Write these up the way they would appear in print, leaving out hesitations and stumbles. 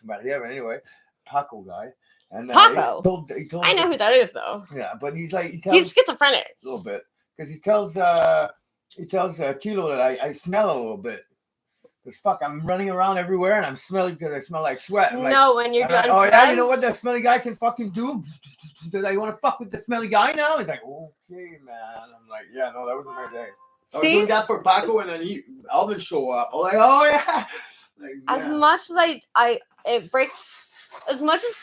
But yeah, but anyway, Paco guy. And Paco. he told I know who that is though. Yeah, but he's like He's schizophrenic. a little bit because he tells Kilo that I smell a little bit. Because fuck, I'm running around everywhere and I'm smelling because I smell like sweat. I'm No, when you're done. oh yeah, you know what that smelly guy can fucking do? You want to fuck with the smelly guy now? He's like, okay, man. I'm like, yeah, no, that wasn't my day. I was doing that for Paco, and then Alvin show up. I'm like, oh yeah. Like, as much as it breaks, as much as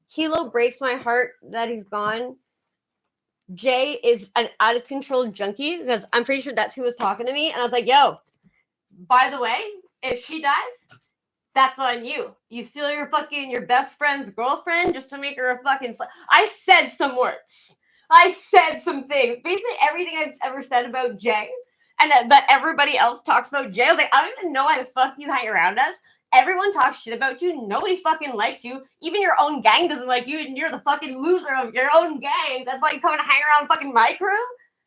Kilo breaks my heart that he's gone. Jay is an out of control junkie because I'm pretty sure that's who was talking to me, and I was like, yo. By the way, if she dies, that's on you. You steal your best friend's girlfriend just to make her a fucking I said some words. I said some things. Basically everything I've ever said about Jay and that everybody else talks about Jay. I was like, I don't even know why the fuck you hang around us. Everyone talks shit about you. Nobody fucking likes you. Even your own gang doesn't like you, and you're the fucking loser of your own gang. That's why you come and hang around fucking my crew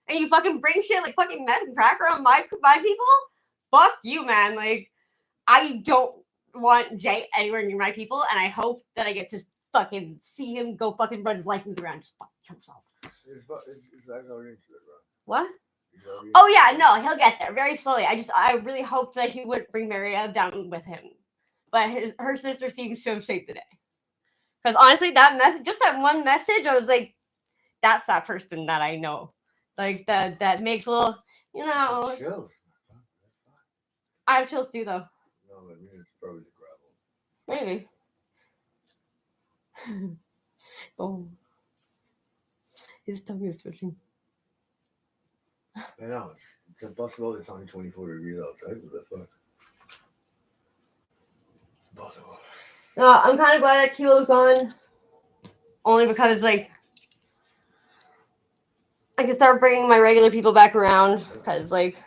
and you fucking bring shit like fucking mess and crack around my people. Fuck you, man. Like, I don't want Jay anywhere near my people, and I hope that I get to fucking see him go fucking run his life into the ground. Just fucking kill himself. What? Oh, yeah, no, he'll get there very slowly. I really hoped that he would bring Maria down with him. But her sister seems so safe today. Because honestly, that message, just that one message, I was like, that's that person that I know. Like, that makes a little, you know. Chills. I have chills too, though. No, I mean, it's probably the gravel. Maybe. Oh. His tummy is twitching. I know. It's impossible. It's only 24 degrees outside. What the fuck? Impossible. I'm kind of glad that Kilo's gone. Only because, like, I can start bringing my regular people back around. Because, like,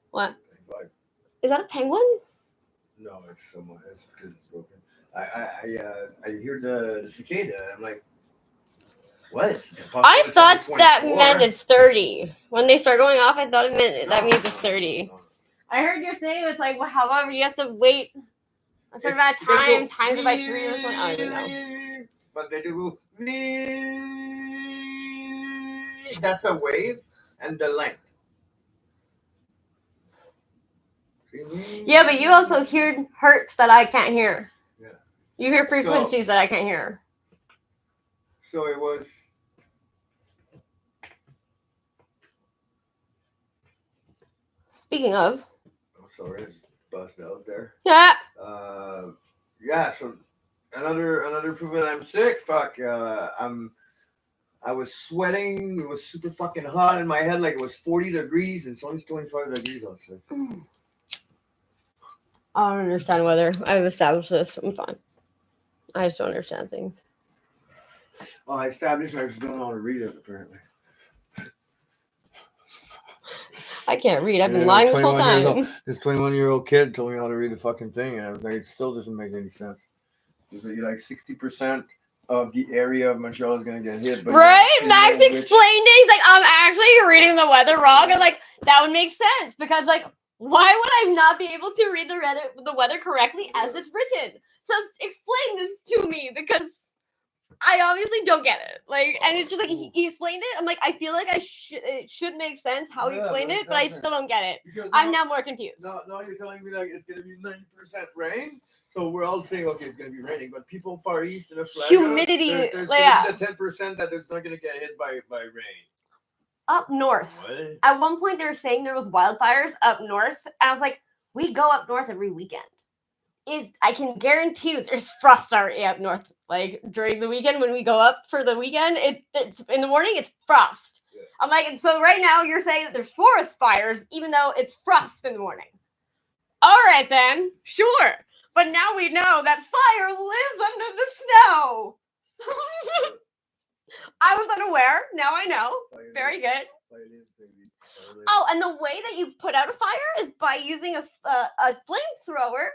what? Is that a penguin? No, it's someone. It's because it's broken. I hear the cicada. I'm like, what? I thought that meant it's 30. When they start going off, I thought it meant that means it's 30. I heard your thing. It's like, well, however, you have to wait a certain amount of time. Times it by 3 or something. I don't know. But they do. That's a wave and the length. Yeah, but you also hear hertz that I can't hear. Yeah. You hear frequencies that I can't hear. So it was. Speaking of. Oh, sorry, it's busted out there. Yeah. Yeah. So another proof that I'm sick. Fuck. I was sweating. It was super fucking hot in my head, like it was 40 degrees, and it's only 25 degrees outside. I don't understand weather. I've established this. I'm fine. I just don't understand things. Well, I established. I just don't know how to read it, apparently. I can't read. I've been lying this whole time. This 21-year-old kid told me how to read the fucking thing, and I was like, it still doesn't make any sense. It's like 60% of the area of Montreal is going to get hit. But right? Max explained it. He's like, I'm actually reading the weather wrong. And like, that would make sense because like, why would I not be able to read the weather correctly as it's written? So explain this to me because I obviously don't get it. Like, and it's just like he explained it. I'm like, I feel like it should make sense how he explained it, but I still don't get it. Because I'm now more confused. No, you're telling me like it's gonna be 90% rain. So we're all saying okay, it's gonna be raining, but people far east in Australia, humidity, there's gonna be the 10% that is not gonna get hit by rain. Up north. What? At one point, they were saying there was wildfires up north. And I was like, we go up north every weekend. I can guarantee you there's frost already up north. Like, during the weekend when we go up for the weekend, it's in the morning, it's frost. Yeah. I'm like, and so right now you're saying that there's forest fires, even though it's frost in the morning. All right, then. Sure. But now we know that fire lives under the snow. I was unaware. Now I know. Very good. Oh, and the way that you put out a fire is by using a flamethrower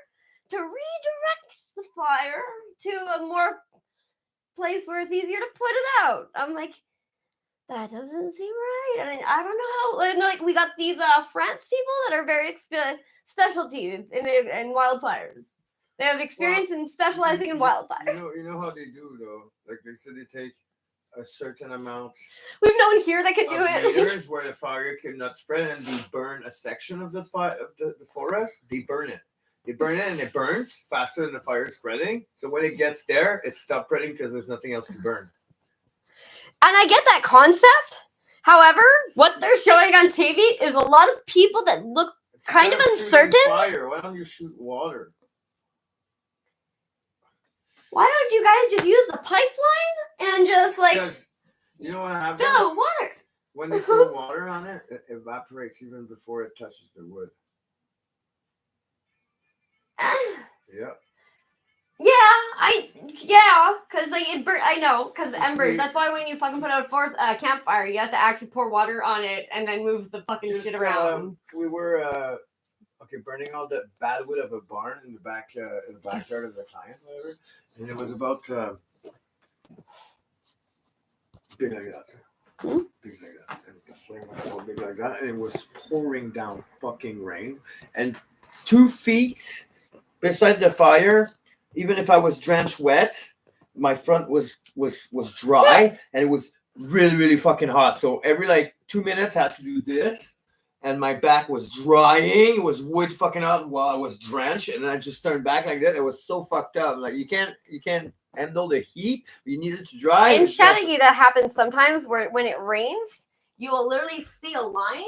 to redirect the fire to a more place where it's easier to put it out. I'm like, that doesn't seem right. I mean, I don't know how. Like, we got these France people that are very specialty in wildfires. They have experience in specializing in wildfire. You know how they do though. Like they said, they take a certain amount We've no one here that can do of it. meters where the fire cannot spread, and they burn a section of the fire of the forest. They burn it. They burn it, and it burns faster than the fire is spreading. So when it gets there, it stops spreading because there's nothing else to burn. And I get that concept. However, what they're showing on TV is a lot of people that look kind of uncertain. Fire. Why don't you shoot water? Why don't you guys just use the pipeline and just like you know what happens? fill it with water? When they put water on it, it evaporates even before it touches the wood. Yeah. Because like it burn. I know, because embers. That's why when you fucking put out a campfire, you have to actually pour water on it and then move the fucking shit around. We were burning all the bad wood of a barn in the backyard of the client, whatever, and it was about big like that. Big like that, and the flame was so big like that, and it was pouring down fucking rain, and 2 feet beside the fire. Even if I was drenched wet, my front was dry, and it was really, really fucking hot. So every like 2 minutes, I had to do this, and my back was drying. It was wood fucking hot while I was drenched, and I just turned back like that. It was so fucked up. Like you can't handle the heat. You need it to dry. In Chateauguay, that happens sometimes where when it rains, you will literally see a line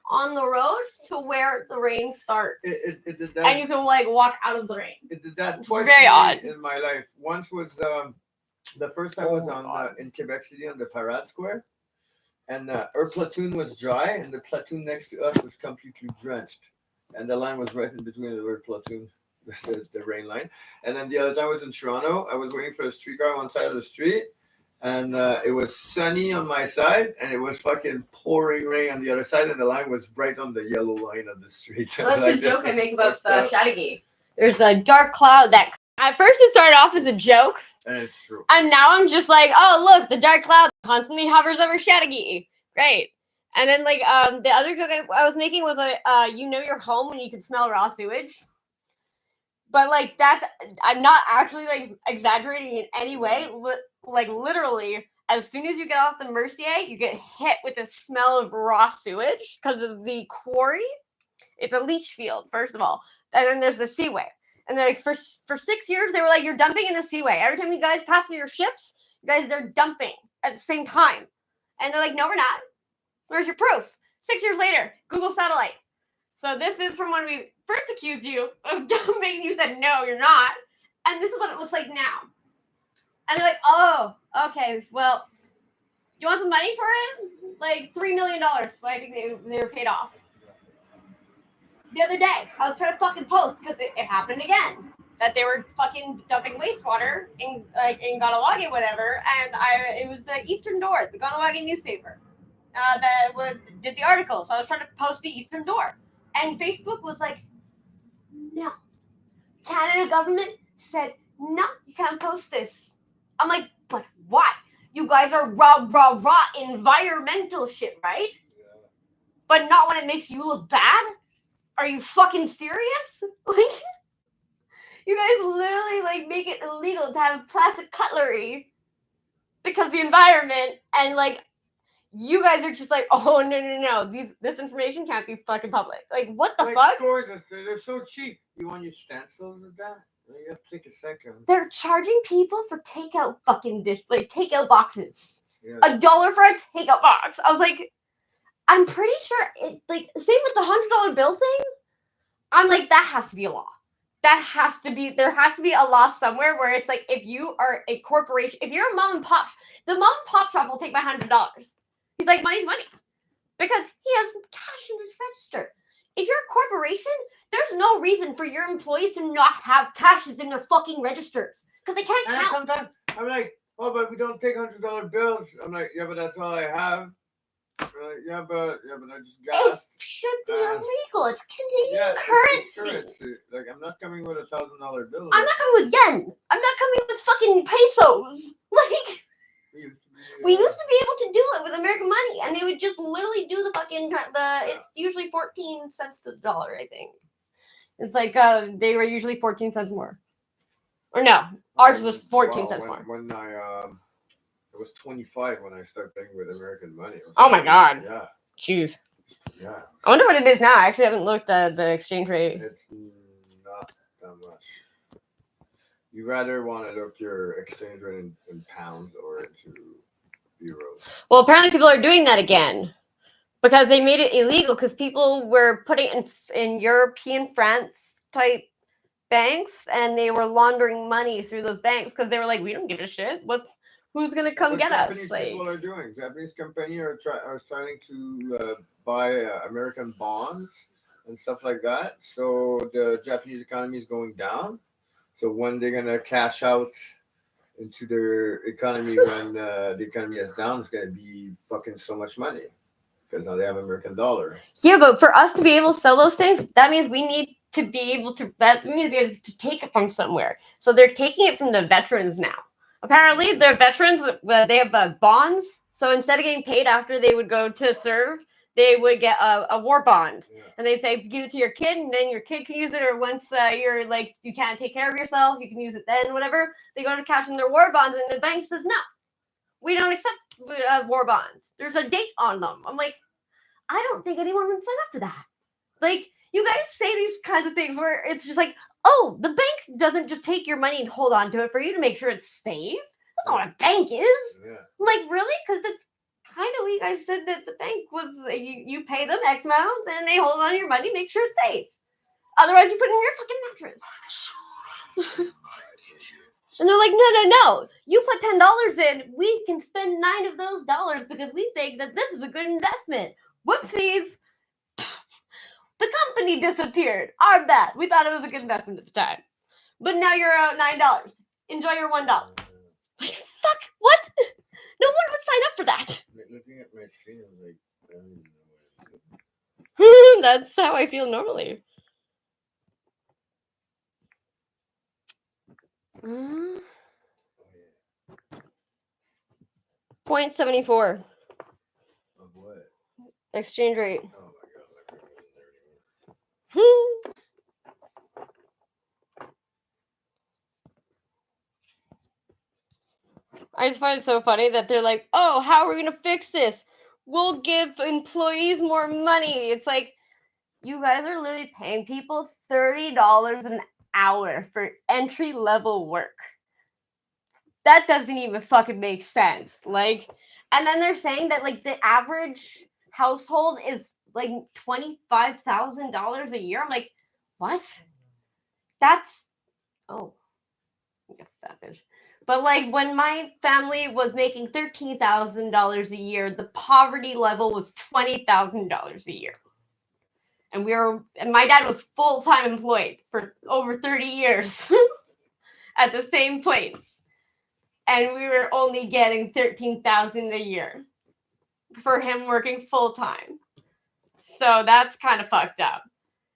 on the road to where the rain starts. It did that. And you can like walk out of the rain. It did that twice. Very odd in my life. Once was the first time was in Quebec City on the Parade Square, and our platoon was dry, and the platoon next to us was completely drenched, and the line was right in between the platoon, the rain line. And then the other time I was in Toronto. I was waiting for a streetcar on one side of the street. And it was sunny on my side, and it was fucking pouring rain on the other side, and the line was right on the yellow line of the street. Well, that's the joke I make about Chateauguay. There's a dark cloud that at first it started off as a joke, and it's true. And now I'm just like, oh look, the dark cloud constantly hovers over Chateauguay. Great. And then like the other joke I was making was you know your home when you can smell raw sewage. But like I'm not actually like exaggerating in any way. Like literally, as soon as you get off the Mercier, you get hit with the smell of raw sewage because of the quarry. It's a leach field, first of all, and then there's the seaway. And they're like, for 6 years, they were like, you're dumping in the seaway. Every time you guys pass through your ships, they're dumping at the same time. And they're like, no, we're not. Where's your proof? 6 years later, Google satellite. So this is from when we first accused you of dumping. You said, no, you're not. And this is what it looks like now. And they're like, oh, okay, well, you want some money for it? Like $3 million. So I think they were paid off. The other day, I was trying to fucking post because it happened again. That they were fucking dumping wastewater in Ganawagi, whatever. And it was the Eastern Door, the Ganawagi newspaper, that did the article. So I was trying to post the Eastern Door. And Facebook was like, no. Canada government said, no, you can't post this. I'm like, but why? You guys are raw environmental shit, right? Yeah. But not when it makes you look bad? Are you fucking serious? Like, you guys literally like make it illegal to have plastic cutlery because of the environment, and like you guys are just like, oh no, this information can't be fucking public. Like what the fuck? They're so cheap. You want your stencils of that? You have to take a second. They're charging people for takeout fucking takeout boxes. Yeah. $1 for a takeout box. I was like, I'm pretty sure it's like same with the $100 bill thing. I'm like, that has to be a law. There has to be a law somewhere where it's like, if you are a corporation, if you're a mom and pop, the mom and pop shop will take my $100. He's like, money's money, because he has cash in his register. If you're a corporation, there's no reason for your employees to not have cashes in their fucking registers because they can't count. Sometimes I'm like, oh, but we don't take $100 bills. I'm like, yeah, but that's all I have. Yeah, but I just got. It should be illegal. It's Canadian currency. It's currency. Like I'm not coming with $1,000 bill. I'm not coming with yen. I'm not coming with fucking pesos. Like we used to be able to do it with American money, and they would just literally do the fucking It's usually 14 cents to the dollar, I think. It's like they were usually 14 cents more. Or no, ours was 14 cents more. When I it was 25 when I started playing with American money. Oh my God. Yeah. Jeez. Yeah. I wonder what it is now. I actually haven't looked at the exchange rate. It's not that much. You rather want to look your exchange rate in pounds or into euros. Well, apparently people are doing that again because they made it illegal because people were putting in European France type banks and they were laundering money through those banks because they were like, we don't give a shit. Who's gonna come get us? Japanese people are doing. Japanese companies are starting to buy American bonds and stuff like that. So the Japanese economy is going down. So when they're gonna cash out into their economy when the economy is down, it's gonna be fucking so much money because now they have American dollar. Yeah, but for us to be able to sell those things, that means we need to be able to take it from somewhere. So they're taking it from the veterans now. Apparently, the veterans they have bonds. So instead of getting paid after they would go to serve, they would get a war bond, and they say give it to your kid, and then your kid can use it. Or once you're like you can't take care of yourself, you can use it then. Whatever they go to cash in their war bonds, and the bank says no, we don't accept war bonds. There's a date on them. I'm like, I don't think anyone would sign up for that. Like you guys say these kinds of things where it's just like, oh, the bank doesn't just take your money and hold on to it for you to make sure it's safe. That's not what a bank is. Yeah. I'm like, really? Because that's kind of what you guys said that the bank was. You pay them X amount, then they hold on to your money, make sure it's safe. Otherwise, you put it in your fucking mattress. And they're like, no. You put $10 in, we can spend $9 of those dollars because we think that this is a good investment. Whoopsies. The company disappeared. Our bad. We thought it was a good investment at the time. But now you're out $9. Enjoy your $1. Like, fuck, what? No one would sign up for that. Looking at my screen, I was like, I don't even know what I'm doing. That's how I feel normally. Oh, yeah. 0.74. Of what? Exchange rate. Oh my God. I just find it so funny that they're like, oh, how are we going to fix this? We'll give employees more money. It's like, you guys are literally paying people $30 an hour for entry-level work. That doesn't even fucking make sense. Like, and then they're saying that, like, the average household is, like, $25,000 a year. I'm like, what? That's, oh, that bitch. But like when my family was making $13,000 a year, the poverty level was $20,000 a year. And my dad was full-time employed for over 30 years at the same place. And we were only getting $13,000 a year for him working full-time. So that's kind of fucked up.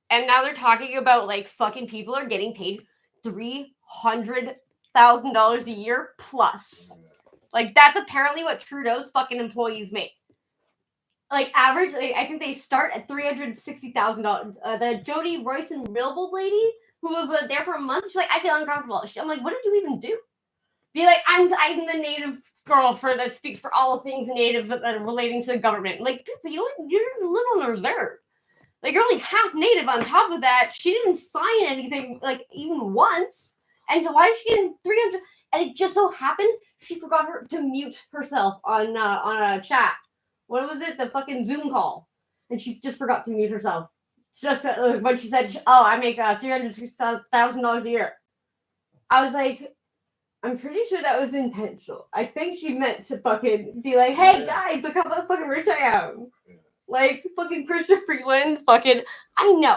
And now they're talking about like fucking people are getting paid $300,000 a year plus. Like that's apparently what Trudeau's fucking employees make. Like average, I think they start at $360,000. The Jody Royson Railbold lady who was there for a month, she's like, I feel uncomfortable. I'm like, what did you even do? Be like, I'm the native girl that speaks for all things native that are relating to the government. Like, dude, you live on a reserve. Like you're only half native on top of that. She didn't sign anything like even once. And why is she getting 300? And it just so happened she forgot to mute herself on a chat. What was it? The fucking Zoom call. And she just forgot to mute herself. Just when she said, "Oh, I make $360,000 a year." I was like, I'm pretty sure that was intentional. I think she meant to fucking be like, "Hey guys, look how fucking rich I am." Like fucking Christopher Freeland. Fucking, I know.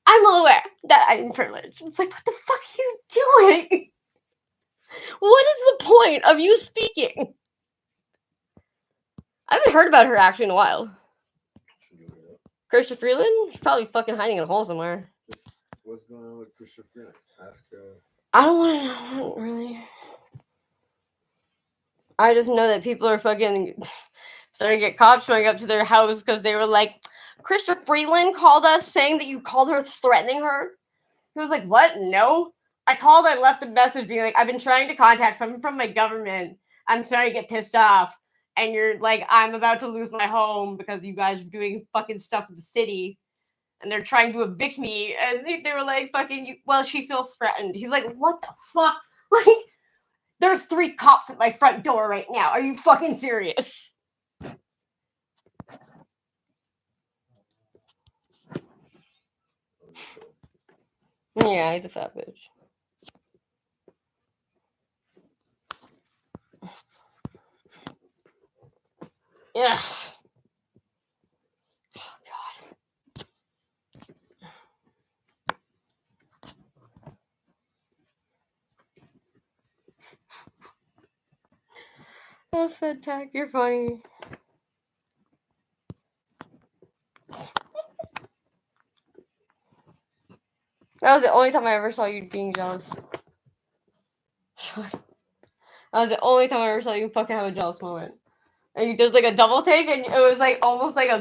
I'm all aware that I'm privileged. It's like, what the fuck are you doing? What is the point of you speaking? I haven't heard about her actually in a while. Christopher Freeland? She's probably fucking hiding in a hole somewhere. What's going on with Christopher Freeland? Ask her. I don't want to know, really. I just know that people are fucking starting to get cops showing up to their house because they were like, Christopher Freeland called us saying that you called her threatening her. He was like, what? No. I called, I left a message being like, I've been trying to contact someone from my government. I'm starting to get pissed off. And you're like, I'm about to lose my home because you guys are doing fucking stuff in the city. And they're trying to evict me. And they were like, fucking, well, she feels threatened. He's like, what the fuck? Like, there's 3 cops at my front door right now. Are you fucking serious? Yeah, he's a fat bitch. Yeah. Oh, God. Oh, Sedtech, you're funny. That was the only time I ever saw you being jealous. That was the only time I ever saw you fucking have a jealous moment. And you did like a double take, and it was like almost like a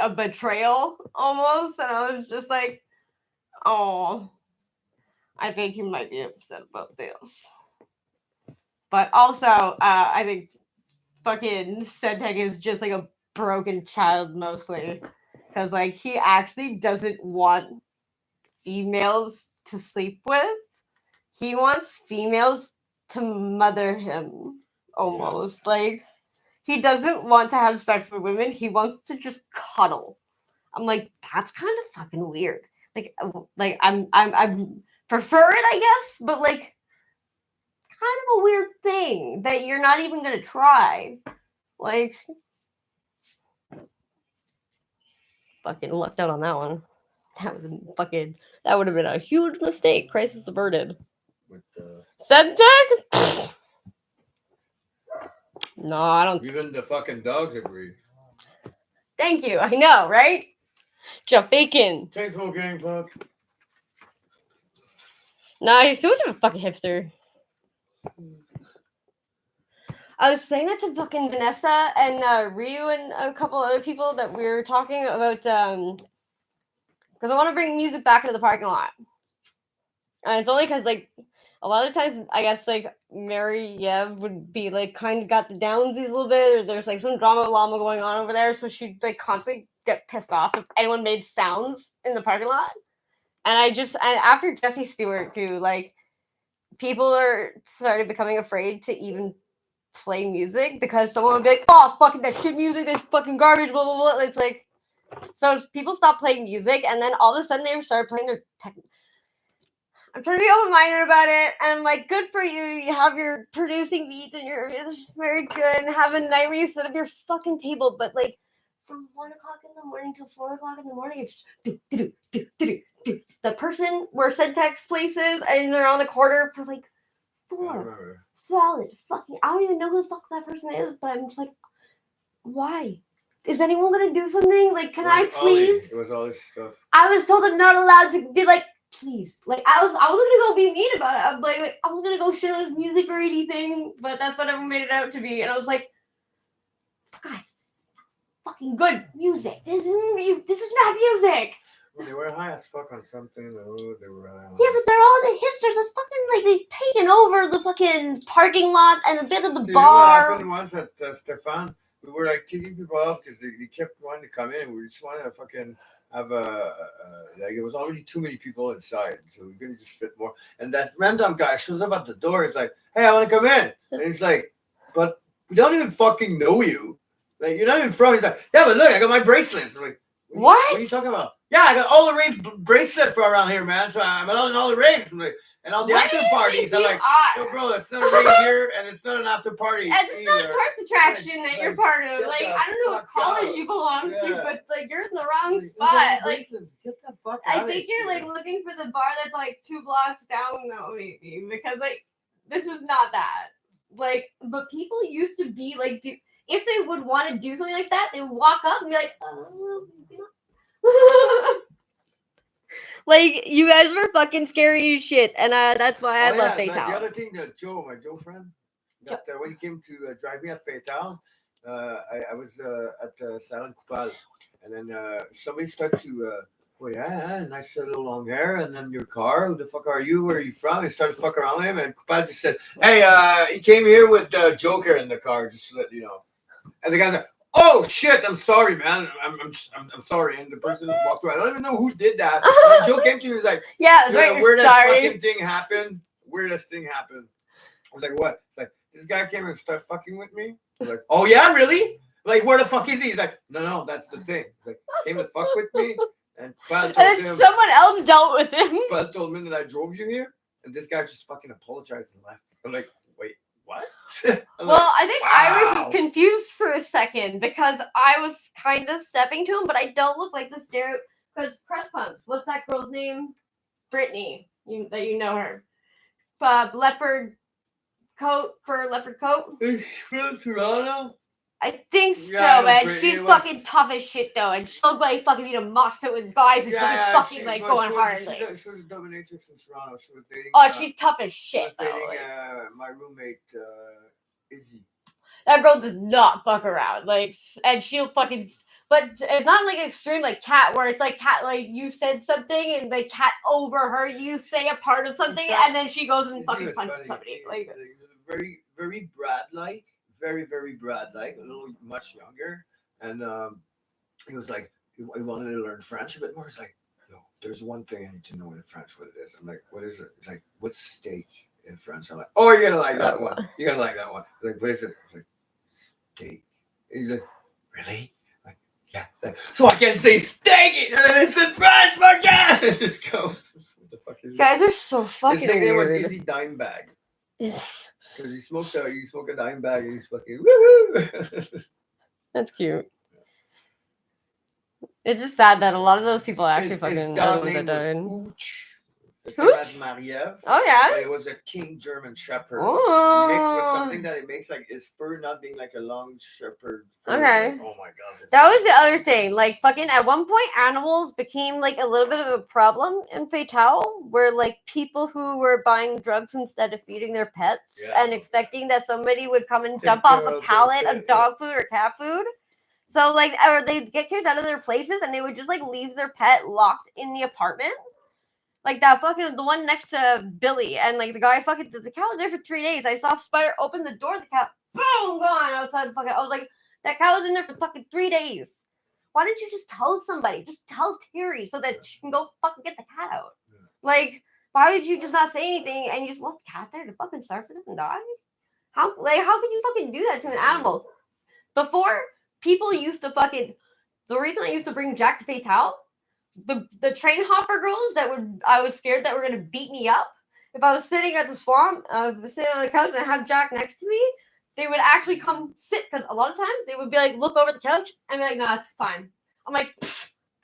betrayal almost. And I was just like, oh, I think you might be upset about this. But also, I think fucking Sedtech is just like a broken child mostly. Because like he actually doesn't want females to sleep with. He wants females to mother him almost. Yeah. Like he doesn't want to have sex with women. He wants to just cuddle. I'm like, that's kind of fucking weird. Like I'm prefer it, I guess, but like kind of a weird thing that you're not even gonna try. Like fucking lucked out on that one. That would have been a huge mistake. Crisis averted. Sedtech? No, I don't. Even the fucking dogs agree. Thank you. I know, right? Jeff Bacon. Tasteful gang, fuck. Nah, he's too much of a fucking hipster. I was saying that to fucking Vanessa and Ryu and a couple other people that we were talking about, because I want to bring music back into the parking lot. And it's only because, like, a lot of times, I guess, like, Mary Yev would be, like, kind of got the downsies a little bit, or there's, like, some drama llama going on over there, so she'd, like, constantly get pissed off if anyone made sounds in the parking lot. And after Jesse Stewart, too, like, people started becoming afraid to even play music because someone would be like, oh, fucking that shit music, this fucking garbage, blah, blah, blah. It's like, so people stopped playing music, and then all of a sudden they started playing their I'm trying to be open-minded about it, and I'm like, good for you. You have your producing beats, and it's very good, and have a night where you set up your fucking table, but like, from 1 o'clock in the morning till 4 o'clock in the morning, it's just the person where Sedtech's place is, and they're on the corner for like 4 solid fucking. I don't even know who the fuck that person is, but I'm just like, why? Is anyone gonna do something? Like, can I please? It was all this stuff. I was told I'm not allowed to be like, please. Like, I was gonna go be mean about it. I was like I was gonna go shit on his music or anything, but that's what everyone made it out to be. And I was like, guys, fucking good music. This is not music. Well, they were high as fuck on something. They were. Yeah, but they're all the hipsters. It's fucking like they've taken over the fucking parking lot and a bit of the bar. What happened once at Stefan? We were like kicking people out because they kept wanting to come in, and we just wanted to fucking have like it was already too many people inside, so we couldn't just fit more. And that random guy shows up at the door. He's like, "Hey, I want to come in," and he's like, "But we don't even fucking know you. Like you're not even from." He's like, "Yeah, but look, I got my bracelets." I'm like, what are you talking about? Yeah, I got all the rave bracelet for around here, man. So I'm out in all the raves and all the after parties. I'm like, yo, bro, it's not a rave here, and it's not an after party. And it's not a tourist attraction that you're part of. Like, I don't know what college you belong to, but like you're in the wrong spot. Like, get the fuck out I think you're like looking for the bar that's like 2 blocks down, though, maybe, because like this is not that. Like, but people used to be like, if they would want to do something like that, they would walk up and be like, like you guys were fucking scary as shit, and that's why I love Fatal. The other thing that my Joe friend, that when he came to drive me at Fatal, I was at Salon Coupal, and then somebody started to well, yeah, nice little long hair, and then your car. Who the fuck are you? Where are you from? He started fucking around with him, and Kupal just said, "Hey, he came here with Joker in the car, just to let you know." And the guy's like, "Oh shit, I'm sorry, man. I'm sorry." And the person walked away. I don't even know who did that. And Joe came to me. He was like, Yeah, "You right. know, You're weirdest sorry. fucking thing happened. Weirdest thing happened." I was like, "What?" It's like, this guy came and started fucking with me. I was like, "Oh yeah, really? Like, where the fuck is he?" He's like, "No, that's the thing." He's like, "Came to fuck with me." And Kupal And told then him, someone else dealt with him. Kupal told me that I drove you here, and this guy just fucking apologized and left. I'm like, "Wait, what?" I'm Well, like, I think Iris wow. was confused for a second because I was kind of stepping to him, but I don't look like the stereo. Because Press Pumps, what's that girl's name? Brittany, that you know her. Leopard coat for leopard coat. Is she from Toronto? I think so, Yeah, I know man. Brittany She's was- fucking tough as shit though, and she'll like fucking need a mosh pit with guys, and she'll be fucking like well, going hard. She Like, was a dominatrix in Toronto. She was dating. oh, she's tough as she was shit though. dating Like, my roommate Izzy. that girl does not fuck around. Like, and she'll fucking. But it's not like extreme like Cat, where it's like Cat, like you said something and like Cat overheard you say a part of something, and then she goes and Izzy fucking was punches funny. somebody. He Like, was very, very Brad-like, very Brad-like, a little much younger, and he was like, he wanted to learn French a bit more. He's like, "No, there's one thing I need to know in French. What it is?" I'm like, "What is it?" He's like, "What's steak in French?" I'm like, "Oh, you're gonna like that one. You're gonna like that one." He's like, "What is it?" I'm like, "Steak." He's like, "Really?" Yeah. So I can say steak, and then it's in French, fuck yeah! It just goes. What the fuck is it? guys are so His fucking nickname was weird. Easy Dime Bag. Because he smokes you smoke a dime bag and he's fucking woohoo. That's cute. It's just sad that a lot of those people actually His fucking dog are the ones that name was died. Ooch. The same as Hooch? Mariev. Oh yeah. But it was a King German Shepherd Oh. mixed with something that it makes like his fur not being like a long shepherd fur. Okay. Like, oh my god. this That is was the other something. thing. Like fucking at one point animals became like a little bit of a problem in Fatale where like people who were buying drugs instead of feeding their pets Yeah. and expecting that somebody would come and Take dump off care a of their pallet pet, of dog food or cat food. So like or they'd get kicked out of their places and they would just like leave their pet locked in the apartment. Like that fucking the one next to Billy and like the guy fucking the cat was there for 3 days. I saw Spider open the door, the cat boom gone outside the fucking. I was like, that cat was in there for fucking 3 days. Why didn't you just tell somebody? Just tell Terry so that she can go fucking get the cat out. Yeah. Like, why would you just not say anything and you just left the cat there to fucking starve so it doesn't die? How could you fucking do that to an animal? Before people used to fucking the reason I used to bring Jack to Fatale, the train hopper girls I was scared that were gonna beat me up. If I was sitting at the swamp, sitting on the couch and I have Jack next to me, they would actually come sit because a lot of times they would be like, look over the couch and be like, no, it's fine. I'm like,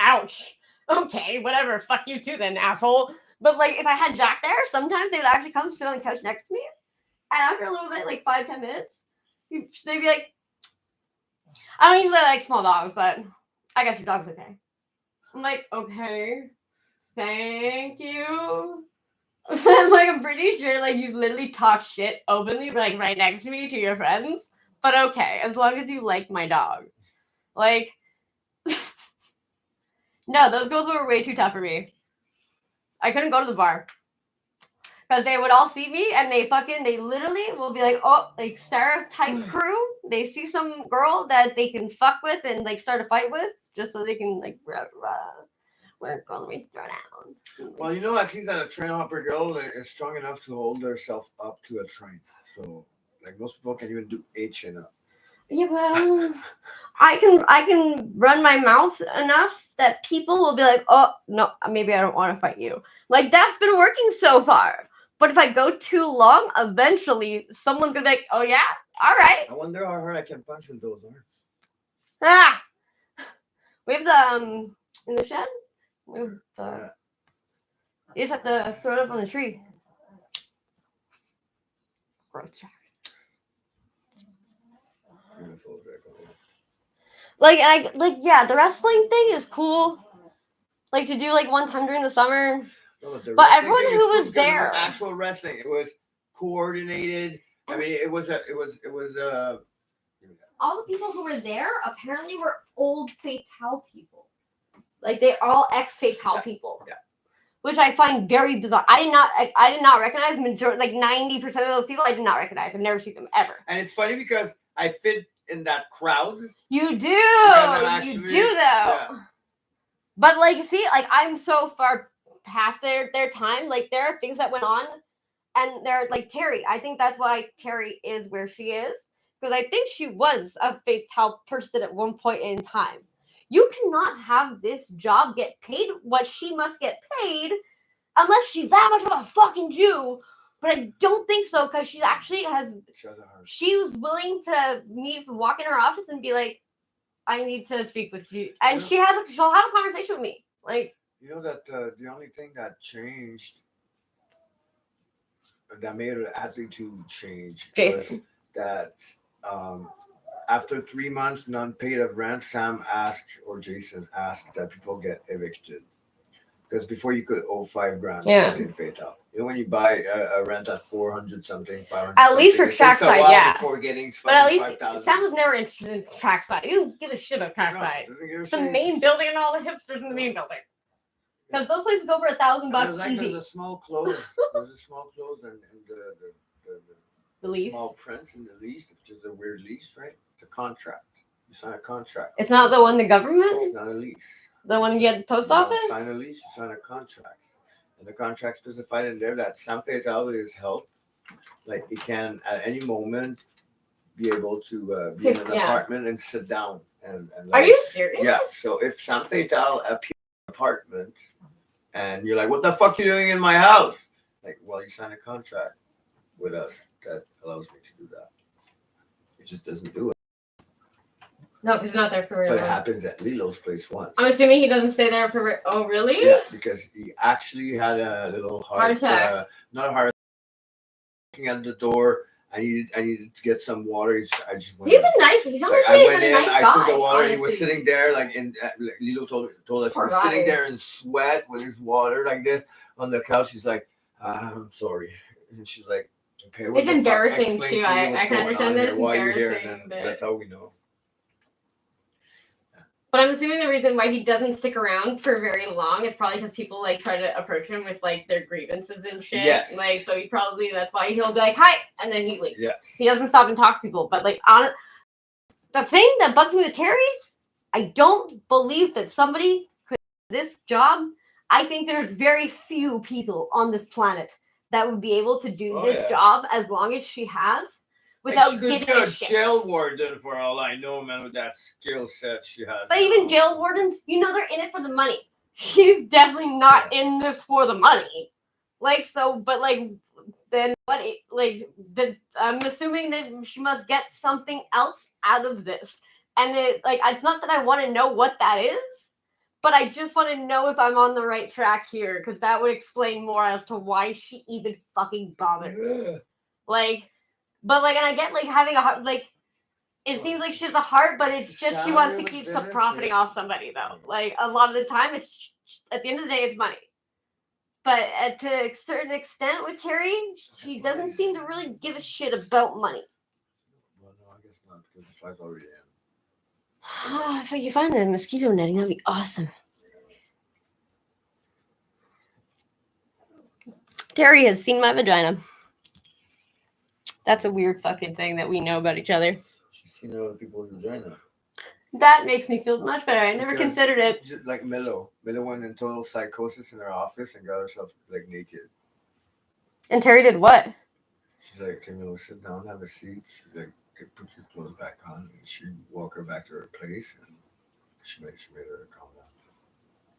ouch. Okay, whatever. Fuck you too, then, asshole. But like, if I had Jack there, sometimes they would actually come sit on the couch next to me, and after a little bit, like 5-10 minutes, they'd be like, I don't usually like small dogs, but I guess your dog's okay. I'm like, okay, thank you. I'm pretty sure like you literally talk shit openly, like right next to me to your friends. But okay, as long as you like my dog. Like, no, those girls were way too tough for me. I couldn't go to the bar. Because they would all see me and they literally will be like, oh, like Sarah type crew. They see some girl that they can fuck with and like start a fight with just so they can like, we're going to be thrown down. Well, you know, at least that a train hopper girl is strong enough to hold herself up to a train. So, like, most people can't even do a chin up. Yeah, but I can run my mouth enough that people will be like, oh, no, maybe I don't want to fight you. Like, that's been working so far. But if I go too long, eventually someone's going to be like, oh, yeah? All right. I wonder how hard I can punch with those arms. Ah! We have the, in the shed, we have the, you just have to throw it up on the tree. Gross. Beautiful. Like, yeah, the wrestling thing is cool. Like, to do, like, one time during the summer. No, But everyone who was there, it was actual wrestling, it was coordinated. I mean, it was all the people who were there apparently were old Fatale people. Like they're all ex-PayPal people. Yeah. Which I find very bizarre. I did not recognize majority, like 90% of those people. I did not recognize. I've never seen them ever. And it's funny because I fit in that crowd. You do. Actually, you do though. Yeah. But like, see, like I'm so far past their time. Like there are things that went on, and they're like Terry. I think that's why Terry is where she is, because I think she was a fatal person at one point in time. You cannot have this job get paid what she must get paid unless she's that much of a fucking Jew. But I don't think so, because she actually has. She was willing to walk in her office and be like, "I need to speak with you," and she'll have a conversation with me. Like, you know that the only thing that changed, that made her attitude change, was that after 3 months non-paid of rent, Sam asked, or Jason asked, that people get evicted. Because before you could owe $5,000 fucking fatal. You know, when you buy a rent at 400 something, 500. At least for trackside, yeah. Before getting but at least 5,000. Sam was never interested in trackside. He didn't give a shit about trackside. It's the main building and all the hipsters in the main building. Because those places go for $1,000 easy. There's a small close. There's a small close and the lease. Small print in the lease, which is a weird lease, right? It's a contract. You sign a contract. It's not the one the government? It's not a lease. The one you get at the post office? You sign a lease, you sign a contract. And the contract specified in there that Sam Fatal is help. Like he can at any moment be able to be in an apartment and sit down. And like, are you serious? Yeah. So if Sam Fatal appears in an apartment and you're like, what the fuck are you doing in my house? Like, well, you signed a contract with us that allows me to do that. It just doesn't do it. No, because he's not there for real. But it happens at Lilo's place once. I'm assuming he doesn't stay there for. Oh, really? Yeah, because he actually had a little heart attack. Not a heart attack. Looking at the door, I needed to get some water. He's a nice. He's like, I went in. Nice I took the water. And he was sitting there, like in. Lilo told us he was sitting there in sweat with his water like this on the couch. He's like, I'm sorry, and she's like, okay. It's embarrassing too. I can understand that it's embarrassing. And that's how we know. But I'm assuming the reason why he doesn't stick around for very long is probably because people like try to approach him with like their grievances and shit. Yes. Like, so he probably, that's why he'll be like, hi, and then he leaves. Yes. He doesn't stop and talk to people. But like, the thing that bugs me with Terry, I don't believe that somebody could do this job. I think there's very few people on this planet that would be able to do this job as long as she has. Without giving a shit. Jail warden, for all I know, man, with that skill set she has. But even jail wardens, you know, they're in it for the money. She's definitely not in this for the money. Like, so, but like, then what? I'm assuming that she must get something else out of this. And it's not that I want to know what that is, but I just want to know if I'm on the right track here, because that would explain more as to why she even fucking bothers. Yeah. But and I get having a heart, it seems like she has a heart, but it's just she wants to keep profiting off somebody though. Like a lot of the time, it's at the end of the day, it's money. But to a certain extent with Terry, she doesn't seem to really give a shit about money. Well, no, I guess not, because the fly's already in. If you find the mosquito netting, that'd be awesome. Terry has seen my vagina. That's a weird fucking thing that we know about each other. She's seen other people's vagina. That makes me feel much better. I never considered it. Just like Milo. Milo went in total psychosis in her office and got herself naked. And Terry did what? She's like, Camilla, sit down, have a seat. She's like, put your clothes back on. And she walked her back to her place and she made her calm down.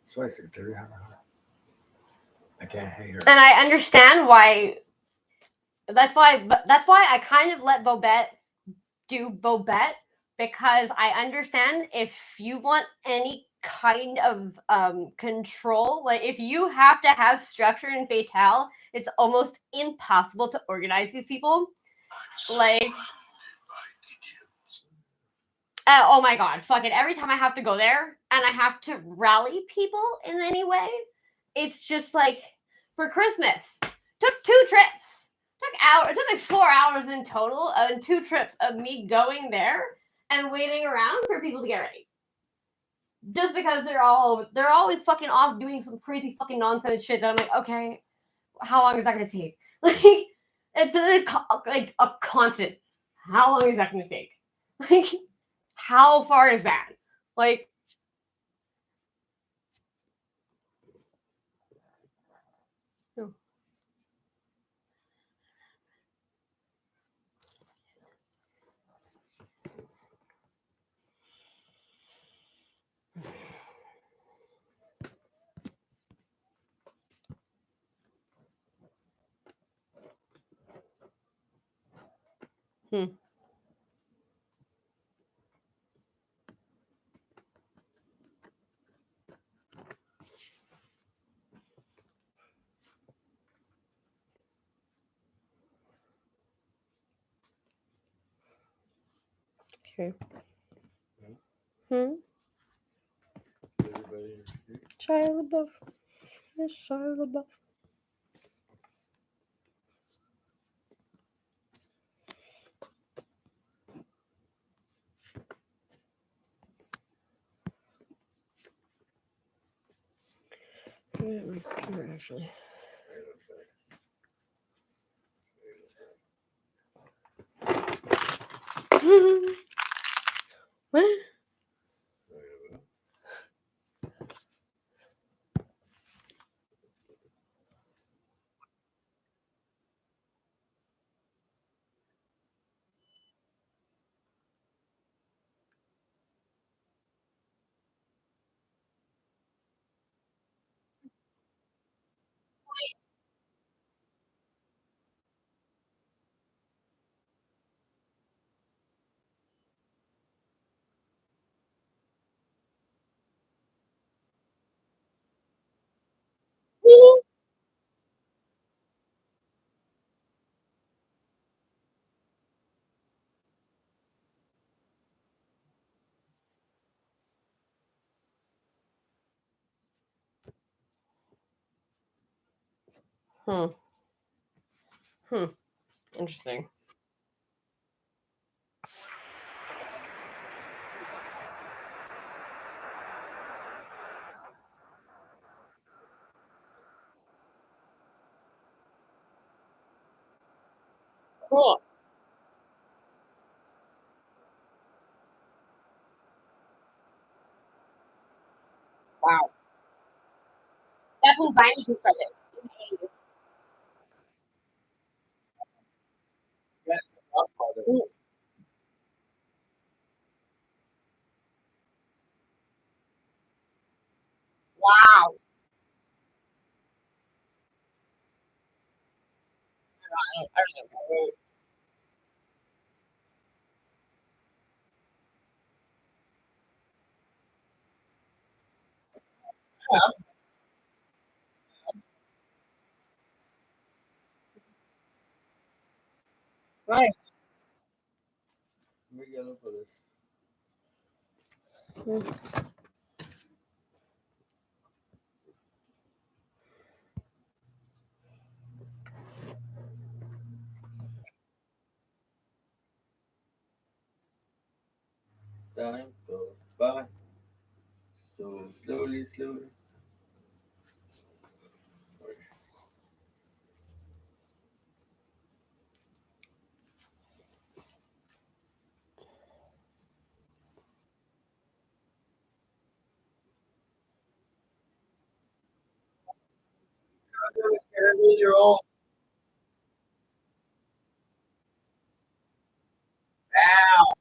So I said, Terry, have her. I can't hate her. And I understand why. That's why I kind of let Bobette do Bobette, because I understand if you want any kind of control, if you have to have structure in Fatale, it's almost impossible to organize these people. Oh my god, fuck it. Every time I have to go there and I have to rally people in any way, it's just for Christmas, took 2 trips. It took 4 hours in total and 2 trips of me going there and waiting around for people to get ready. just because they're always fucking off doing some crazy fucking nonsense shit that I'm like, okay, how long is that gonna take? Like, it's like a constant. How long is that gonna take? Like, how far is that? Like, no. Okay. Everybody. Shia LaBeouf. Yes, Shia LaBeouf. Actually. What? Interesting. Cool. Wow. That's when Viney can credit. Wow. I don't know. Right. We gotta look for this. Time goes by so slowly, slowly. You're all out.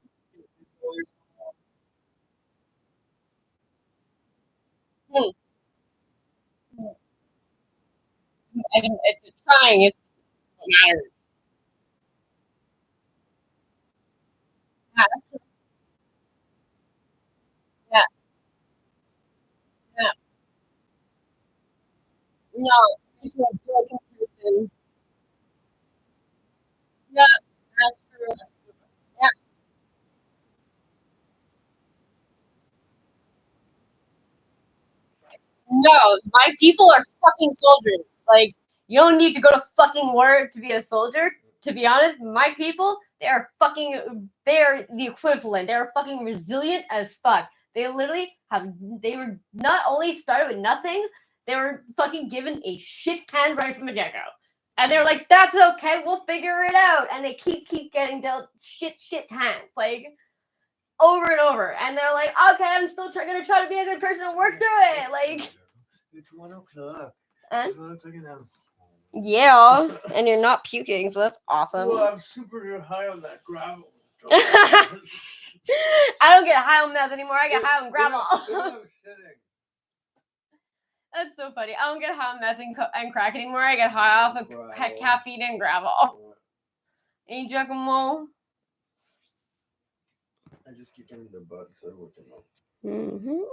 Hmm. It's trying. It's what matters. Yeah. Yeah. Yeah. No. It's a broken person. Yeah. That's true. Yeah. No. My people are fucking soldiers. Like, you don't need to go to fucking war to be a soldier. To be honest, my people, they're the equivalent. They're fucking resilient as fuck. They literally they were not only started with nothing, they were fucking given a shit hand right from the get-go. And they're like, that's okay, we'll figure it out. And they keep getting dealt shit hands, like, over and over. And they're like, okay, I'm still gonna try to be a good person and work through it. Like, it's 1:00. and It's 1:00 now. yeah, and you're not puking, so that's awesome. Well, I'm super high on that gravel. I don't get high on meth anymore. I get high on gravel. That's so funny. I don't get high on meth and crack anymore. I get high off of caffeine and gravel. Ain't Giacomo? I just keep getting the butt, so I'm working on. Mm-hmm.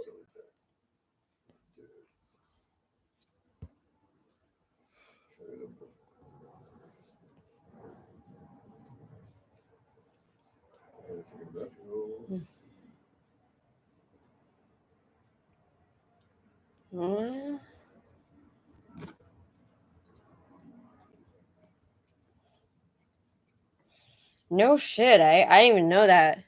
No shit, I didn't even know that.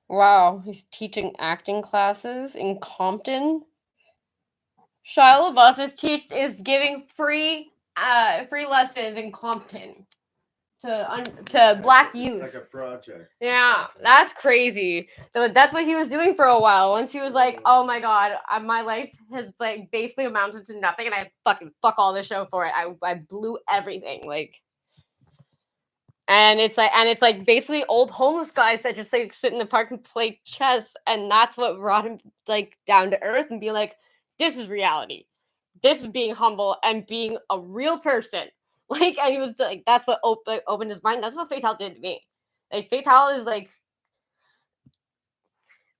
Wow, he's teaching acting classes in Compton. Shia LaBeouf is giving free lessons in Compton to black youth. It's like a project. Yeah, that's crazy. That's what he was doing for a while. Once he was like, "Oh my god, my life has like basically amounted to nothing, and I fuck all this show for it. I blew everything like." And it's like basically old homeless guys that just like sit in the park and play chess, and that's what brought him like down to earth and be like, this is reality. This is being humble and being a real person. Like, and he was like, that's what opened his mind. That's what Fatal did to me. Like, Fatal is like,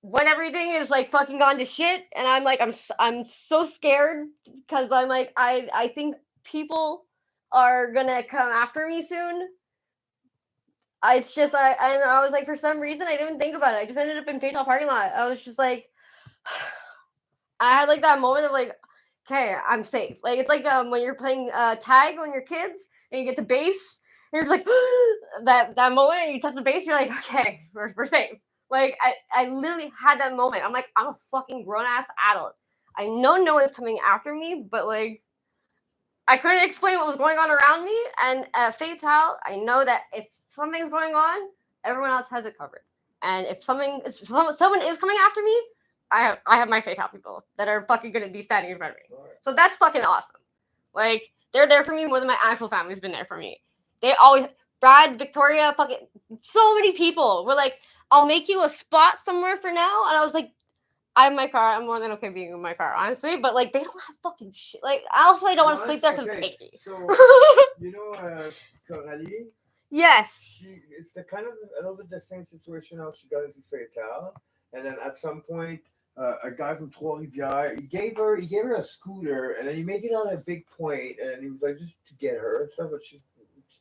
when everything is like fucking gone to shit, and I'm like, I'm so scared because I'm like, I think people are gonna come after me soon. It's just I was like, for some reason I didn't even think about it. I just ended up in Fatal parking lot. I was just like, I had like that moment of like, okay, I'm safe. Like it's like when you're playing tag when you're kids and you get the base and you're just like that moment and you touch the base, you're like, okay, we're safe. Like I literally had that moment. I'm like, I'm a fucking grown ass adult. I know no one's coming after me, but like I couldn't explain what was going on around me. And at Fatal, I know that if something's going on, everyone else has it covered. And if someone is coming after me, I have my Fatal people that are fucking gonna be standing in front of me. So that's fucking awesome. Like they're there for me more than my actual family's been there for me. They always Brad, Victoria, fucking so many people were like, I'll make you a spot somewhere for now. And I was like, I have my car. I'm more than okay being in my car, honestly. But like, they don't have fucking shit. Like, I also don't want to sleep there because it's icky. So you know, Coralie? Yes. It's the kind of a little bit the same situation how she got into Fatal, and then at some point, a guy from Trois-Rivières, he gave her a scooter, and then he made it on a big point, and he was like just to get her and stuff, but she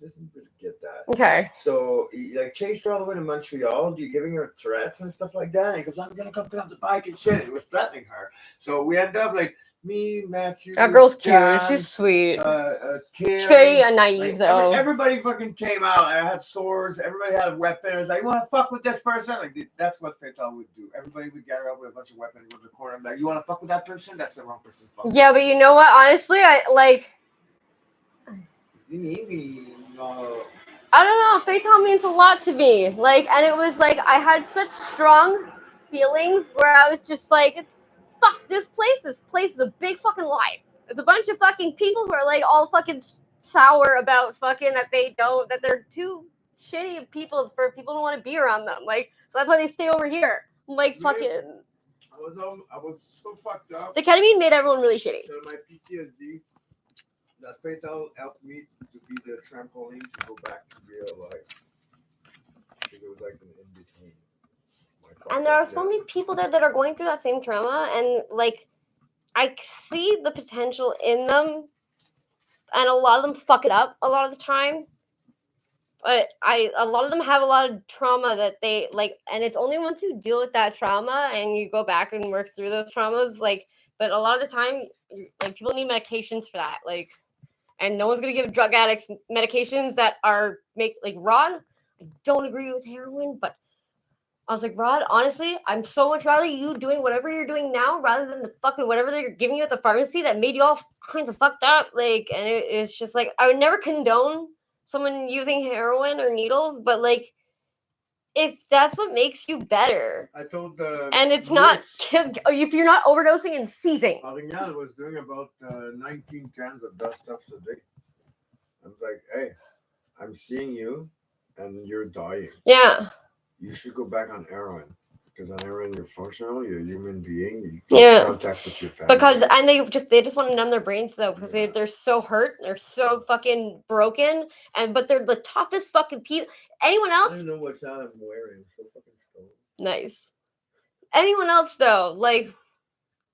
doesn't really get that. Okay. So he like chased her all the way to Montreal, giving her threats and stuff like that. And he goes, I'm gonna come pick up the bike and shit. And he was threatening her. So we end up like me, Matthew. That girl's cute. John, she's sweet. Tim, very naive like, though. Everybody fucking came out. I had swords. Everybody had a weapon. It was like, you want to fuck with this person? Like that's what Fatal would do. Everybody would gather up with a bunch of weapons, go to the corner. I'm like, you want to fuck with that person? That's the wrong person. Fuck yeah, but you know what? Honestly, I don't know. Fatal means a lot to me. Like, and it was like I had such strong feelings where I was just like, fuck this place. This place is a big fucking lie. It's a bunch of fucking people who are like all fucking sour about fucking that they're too shitty people for people to want to be around them. Like, so that's why they stay over here. I'm like, fucking. I was so fucked up. The ketamine made everyone really shitty. So my PTSD, that Fatal helped me to be the trampoline to go back to real life. Because it was like an in-between. And there are so many people there that are going through that same trauma, and like I see the potential in them, and a lot of them fuck it up a lot of the time. But a lot of them have a lot of trauma that they like, and it's only once you deal with that trauma and you go back and work through those traumas, like. But a lot of the time, like people need medications for that, like, and no one's gonna give drug addicts medications that are like Rod. I don't agree with heroin, but I was like, Rod, honestly, I'm so much rather you doing whatever you're doing now rather than the fucking whatever they're giving you at the pharmacy that made you all kinds of fucked up. Like, and it's just like I would never condone someone using heroin or needles, but like if that's what makes you better, I told and it's not if you're not overdosing and seizing. Arignal was doing about 19 cans of that stuff a day. I was like, hey, I'm seeing you, and you're dying. Yeah. You should go back on heroin. Because on heroin, you're functional, you're a human being, you Yeah. contact with your family. Because and they just want to numb their brains though, because they're so hurt, they're so fucking broken, but they're the toughest fucking people. Anyone else? I don't know what sound I'm wearing. I'm so fucking stoned. Nice. Anyone else though, like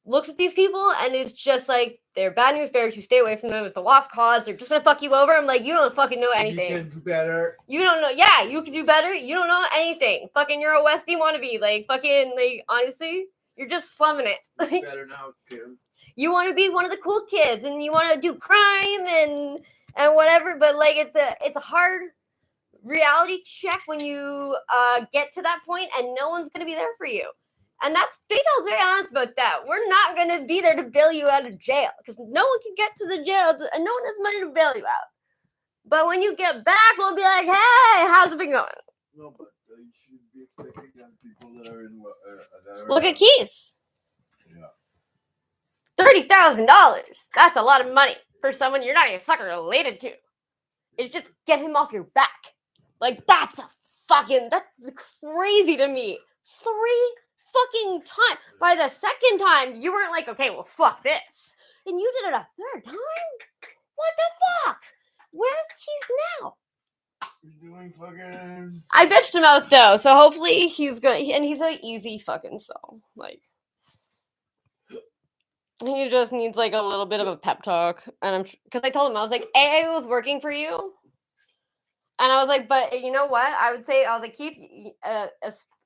looks at these people and is just like they're bad news bears. You stay away from them. It's a lost cause. They're just gonna fuck you over. I'm like, you don't fucking know anything. You can do better. You don't know. Yeah, you can do better. You don't know anything. Fucking, you're a Westie wannabe. Like fucking, like honestly, you're just slumming it. Like, better now, Tim. You want to be one of the cool kids and you want to do crime and whatever. But like, it's a hard reality check when you get to that point and no one's gonna be there for you. And Fatal's very honest about that. We're not going to be there to bail you out of jail because no one can get to the jail and no one has money to bail you out. But when you get back, we'll be like, hey, how's it been going? No, but you should be expecting young people that are in Look at Keith. Yeah. $30,000. That's a lot of money for someone you're not even fucking related to. It's just get him off your back. Like, that's crazy to me. 3 fucking time. By the second time, you weren't like, okay, well, fuck this. And you did it a third time? What the fuck? Where's Keith now? He's doing fucking... I bitched him out, though, so hopefully he's good. And he's an easy fucking soul. Like, he just needs, like, a little bit of a pep talk. And because I told him, I was like, AA was working for you. And I was like, but you know what? I was like, Keith,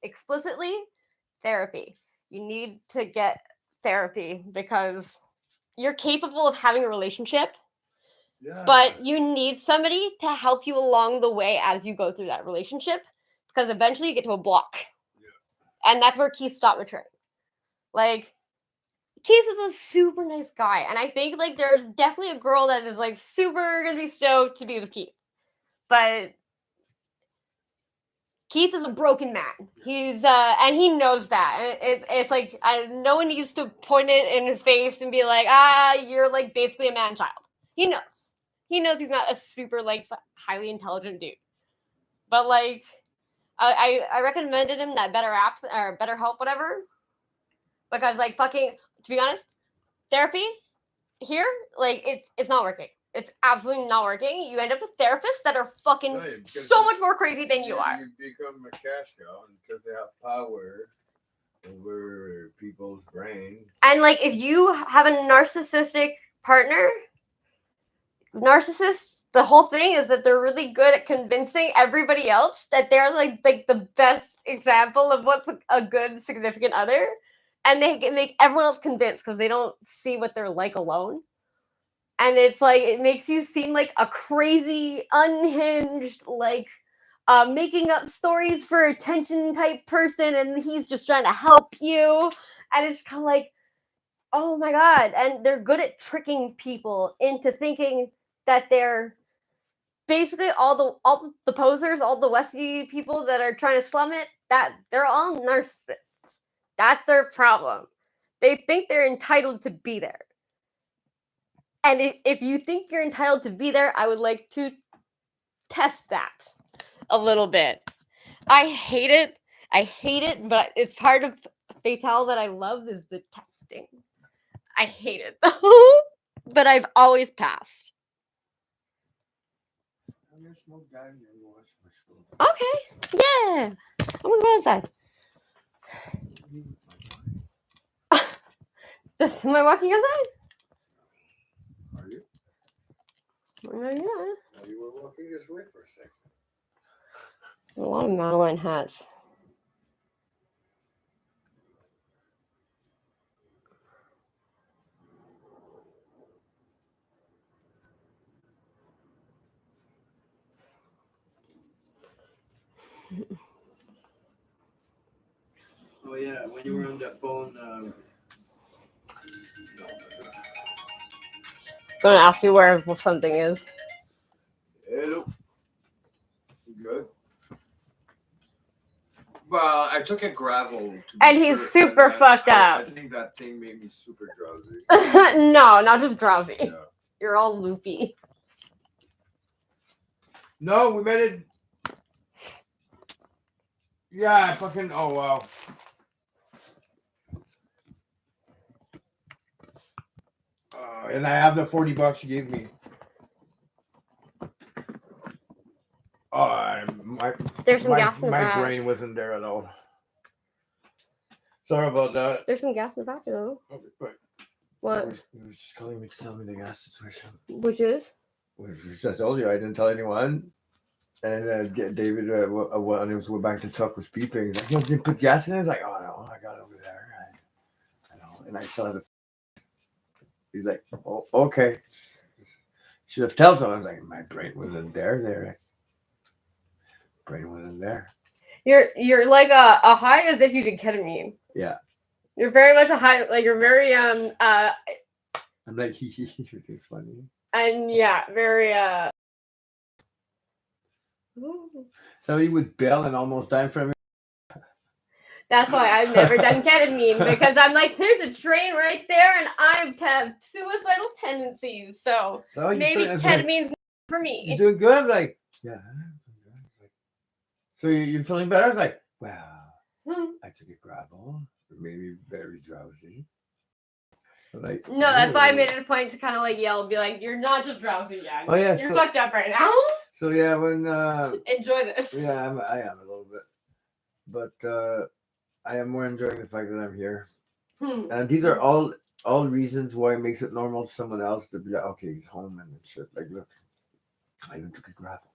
explicitly, therapy. You need to get therapy because you're capable of having a relationship, but you need somebody to help you along the way as you go through that relationship because eventually you get to a block. Yeah. And that's where Keith stopped returning. Like, Keith is a super nice guy. And I think, like, there's definitely a girl that is, like, super going to be stoked to be with Keith. But Keith is a broken man. He's and he knows that. It's like no one needs to point it in his face and be like, you're like basically a man child. He knows. He knows he's not a super like highly intelligent dude. But like, I recommended him that BetterApp or BetterHelp, whatever, because like fucking to be honest, therapy here like it's not working. It's absolutely not working. You end up with therapists that are fucking so much more crazy than you are. You become a cash cow because they have power over people's brain. And like, if you have a narcissistic partner, narcissists, the whole thing is that they're really good at convincing everybody else that they're like the best example of what's a good significant other. And they can make everyone else convinced because they don't see what they're like alone. And it's like, it makes you seem like a crazy, unhinged, like, making up stories for attention type person. And he's just trying to help you. And it's kind of like, oh my God. And they're good at tricking people into thinking that they're basically all the posers, all the Westie people that are trying to slum it, that they're all narcissists. That's their problem. They think they're entitled to be there. And if you think you're entitled to be there, I would like to test that a little bit. I hate it, but it's part of Fatal that I love is the testing. I hate it though, but I've always passed. Okay, yeah. I'm gonna go inside. Am I walking outside? Are you? Yeah. You were walking this way for a second. A lot of Madeline hats. Oh yeah, when you were on that phone. Gonna ask you where something is. Hello. Good. Well, I took a gravel. And he's super fucked up. I think that thing made me super drowsy. No, not just drowsy. Yeah. You're all loopy. No, we made it. Yeah, I fucking. Oh wow. And I have the $40 you gave me. There's some gas in the my back. brain wasn't there at all. Sorry about that. There's some gas in the back though. Okay, wait. What? You were just calling me to tell me the gas situation. Which is? Which I told you I didn't tell anyone. And David, when he went back to the truck, was beeping. He's like, "You didn't put gas in it?" I was like, "Oh no, I got it over there." I know, and I still had it. He's like, "Oh, okay." Should have told someone. I was like, "My brain wasn't there. Brain wasn't there." You're like a high as if you did ketamine. Yeah. You're very much a high. Like you're very I'm like, it's funny. And yeah, very So he would bail and almost die from it. That's why I've never done ketamine, because I'm like, there's a train right there, and I have suicidal tendencies. So maybe ketamine's not for me. You're doing good. I'm like, yeah. So you're feeling better? I was like, wow. I took a gravel. It made me very drowsy. Like, no, that's why I made it a point to kind of like yell and be like, you're not just drowsy yet. Oh yeah, you're fucked up right now. So yeah, when enjoy this. Yeah, I am a little bit, but I am more enjoying the fact that I'm here. And these are all reasons why it makes it normal to someone else to be like, okay, he's home and shit. Like, look, I even took a gravel.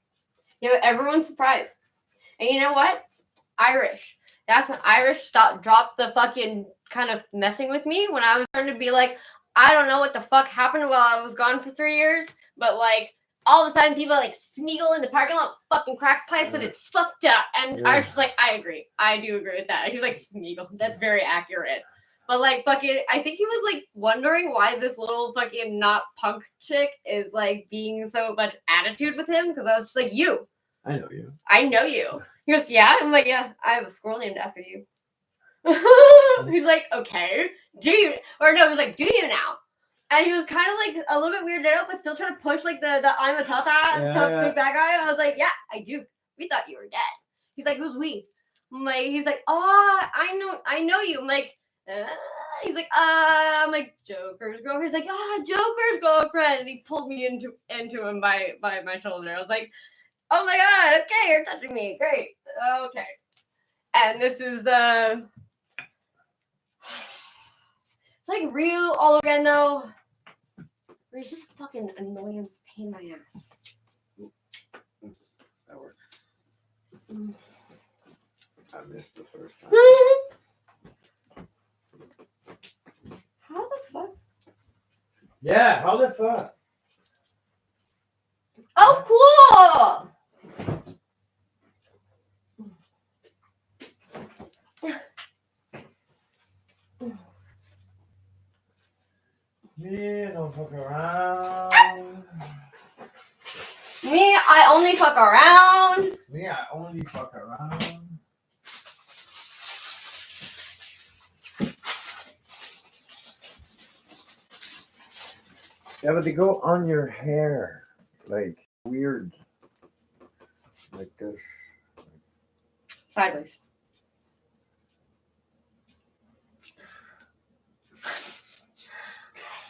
Yeah, but everyone's surprised. And you know what? Irish. That's when Irish dropped the fucking kind of messing with me when I was starting to be like, I don't know what the fuck happened while I was gone for 3 years, but like all of a sudden people like Smeagol in the parking lot, fucking crack pipes, and it's fucked up. And Irish is like, I agree. I do agree with that. He's like, Smeagol. That's very accurate. But like fucking, I think he was like wondering why this little fucking not punk chick is like being so much attitude with him, because I was just like, you. I know you. I know you. He goes, yeah? I'm like, yeah, I have a squirrel named after you. He's like, okay. Do you? Or no, he's like, do you now? And he was kind of like a little bit weirded out, but still trying to push like the I'm a tough big bad guy. And I was like, yeah, I do. We thought you were dead. He's like, who's we? I'm like, he's like, oh, I know you. I'm like, he's like, I'm like, Joker's girlfriend. He's like, Joker's girlfriend. And he pulled me into him by my shoulder. I was like, oh my god, okay, you're touching me. Great. Okay. And this is it's like real all again though. He's just fucking annoying pain in my ass. That works. I missed the first time. How the fuck? Yeah, how the fuck? Oh, cool! Me, don't fuck around. Me, I only fuck around. Me, I only fuck around. Yeah, but they go on your hair. Like, weird. Like this. Sideways.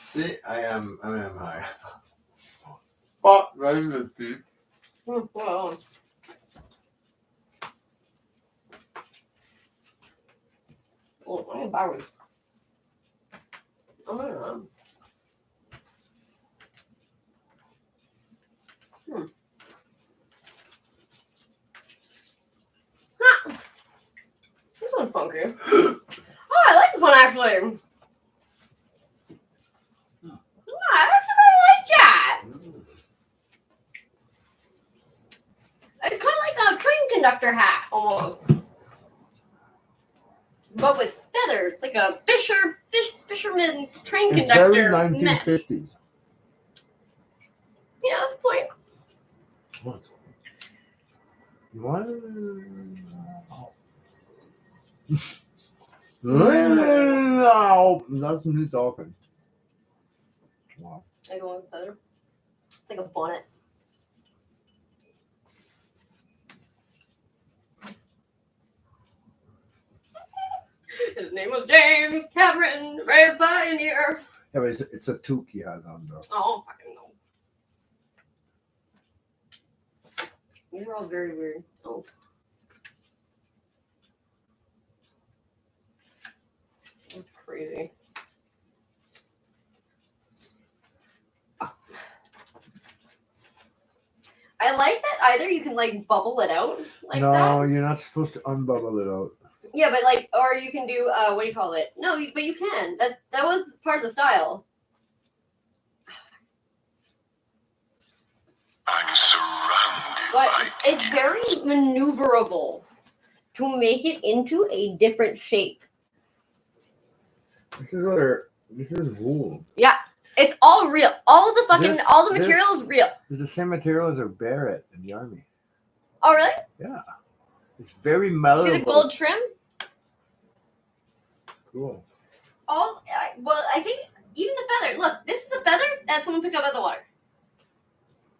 See, I am high. But right in the teeth. Well. Oh, I am Barry. Oh my god. funky. Oh, I like this one actually. I actually kind of like that. It's kind of like a train conductor hat, almost. But with feathers, like a fisherman train It's conductor. very mess. 1950s. Yeah, that's the point. What? What? No, that's me talking. Wow. I go with feather. It's like a bonnet. His name was James Cameron, raised pioneer. Yeah, but it's a toque he has on though. Oh, fucking no. These are all very weird. Oh. That's crazy. I like that either you can like bubble it out like no, that. you're not supposed to unbubble it out. Yeah, but like, or you can do what do you call it? No, but you can. That was part of the style. I'm surrounded But by it's very maneuverable to make it into a different shape. This is wool. Yeah, it's all real. All the This- material is real. It's the same material as a beret in the army. Oh, really? Yeah. It's very malleable. See the gold trim? Cool. Well, I think even the feather. Look, this is a feather that someone picked up out of the water.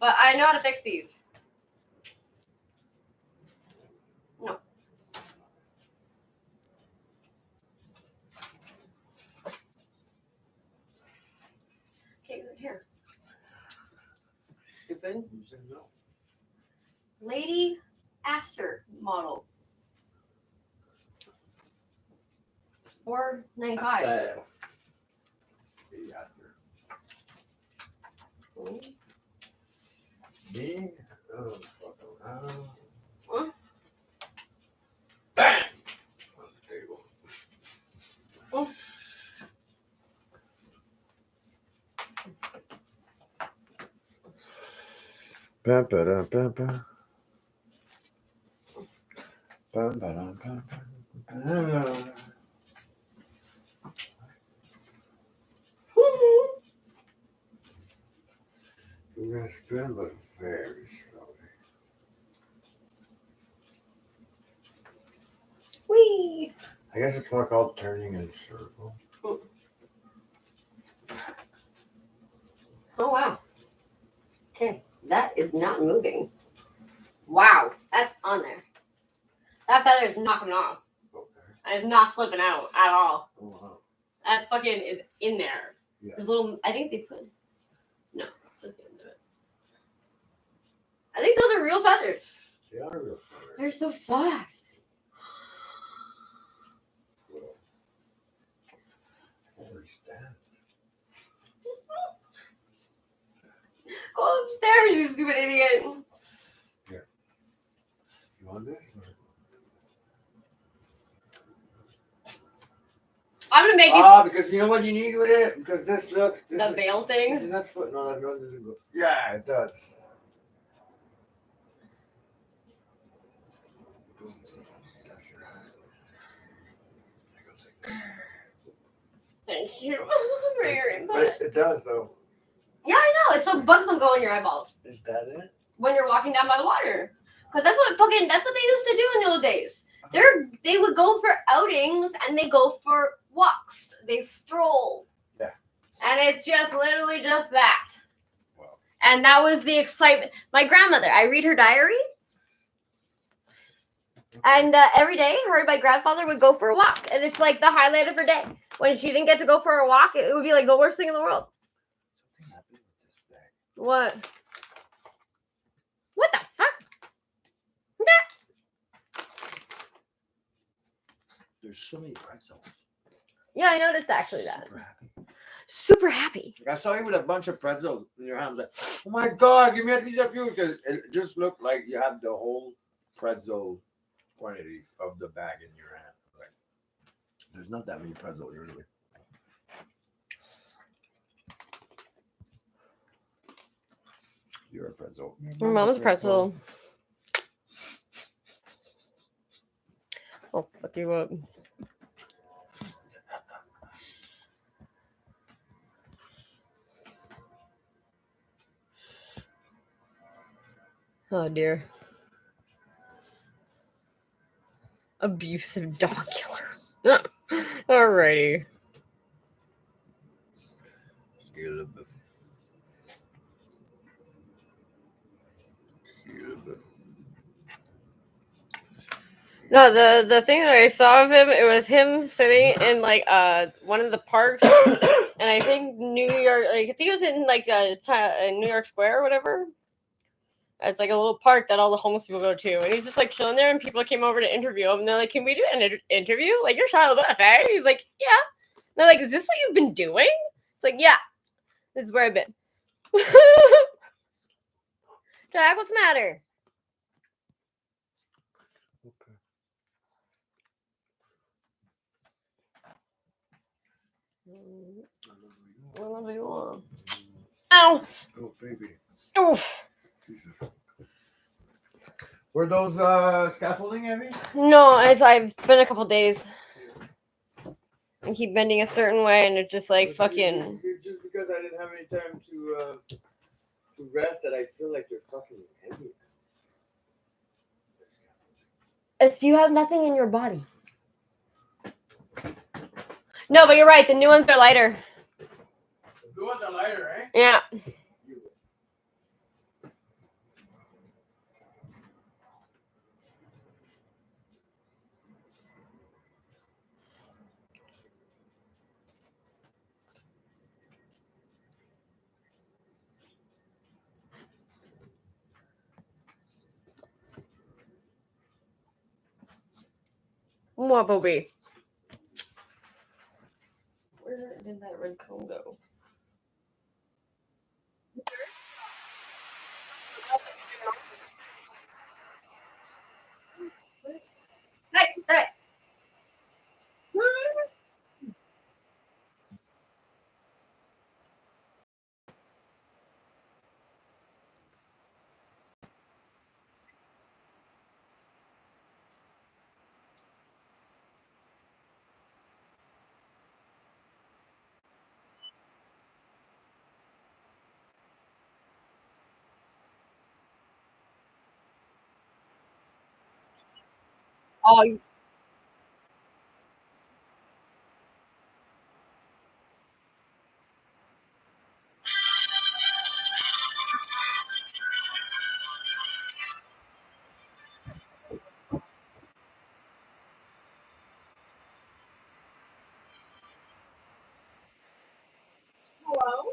But I know how to fix these. No. Okay, here. Stupid. You said no. Lady Astor model. $4.95. Style. Me? Oh, fuck around. Huh? Bang! On the table. Oh. Ba ba da ba ba. Ba ba da ba ba. We're gonna spin, but very slowly. Whee! I guess it's more called turning in a circle. Oh, wow. Okay, that is not moving. Wow, that's on there. That feather is not coming off. Okay. It's not slipping out at all. Oh, wow. That fucking is in there. Yeah. There's a little, I think they put, no, it's just the end of it. I think those are real feathers. They are real feathers. They're so soft. Cool. I can't really stand. Go upstairs, you stupid idiot. You want this? Or? I'm gonna make Because you know what you need with it? Because this looks. This the is, veil thing. Isn't that what? No, that doesn't go. Yeah, it does. Boom. That's right. Thank you for your input. But it does though. Yeah, I know. It's so bugs don't go in your eyeballs Is that it? when you're walking down by the water. Because that's what they used to do in the old days. They would go for outings and they go for walks. They stroll. Yeah. And it's just literally just that. Wow. And that was the excitement. My grandmother, I read her diary. And every day, her and my grandfather would go for a walk. And it's like the highlight of her day. When she didn't get to go for a walk, it would be like the worst thing in the world. What's happening with this thing? What? What the fuck? There's so many pretzels. Yeah, I noticed actually that. Super happy. Super happy. I saw you with a bunch of pretzels in your hand. Like, oh my god, give me a piece of you because it just looked like you had the whole pretzel quantity of the bag in your hand. Like, There's not that many pretzels usually. You're a pretzel. My mom's a pretzel. I'll fuck you up. Oh dear. Abusive dog killer. Alrighty. Get a little bit. Get a little bit. No, the thing that I saw of him, it was him sitting in like one of the parks, and I think New York, like I think it was in like New York Square or whatever. It's like a little park that all the homeless people go to, and he's just like chilling there, and people came over to interview him, and they're like, "Can we do an interview? Like you're Shia LaBeouf, eh?" He's like, "Yeah." And they're like, "Is this what you've been doing?" It's like, "Yeah, this is where I've been." Jack, what's the matter? Okay. I love you all. Ow! Oh, baby. Oof. Jesus. Were those scaffolding heavy? No, I've been a couple days. I keep bending a certain way, and it's just like fucking. It's just because I didn't have any time to rest that I feel like they're fucking heavy. If you have nothing in your body. No, but you're right. The new ones are lighter. The ones are lighter, eh? Yeah. What, Bobby? Where did that red cone go? Hey! Oh, hello?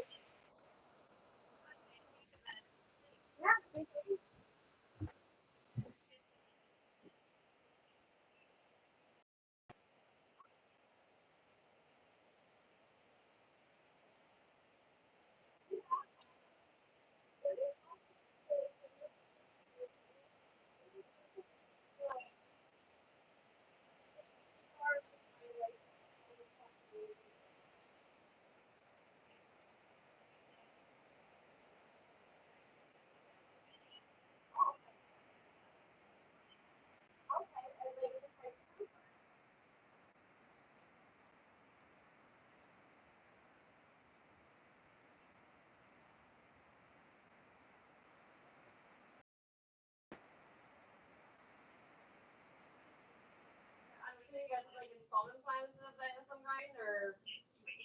I'm sure you guys have like installment plans of some kind, or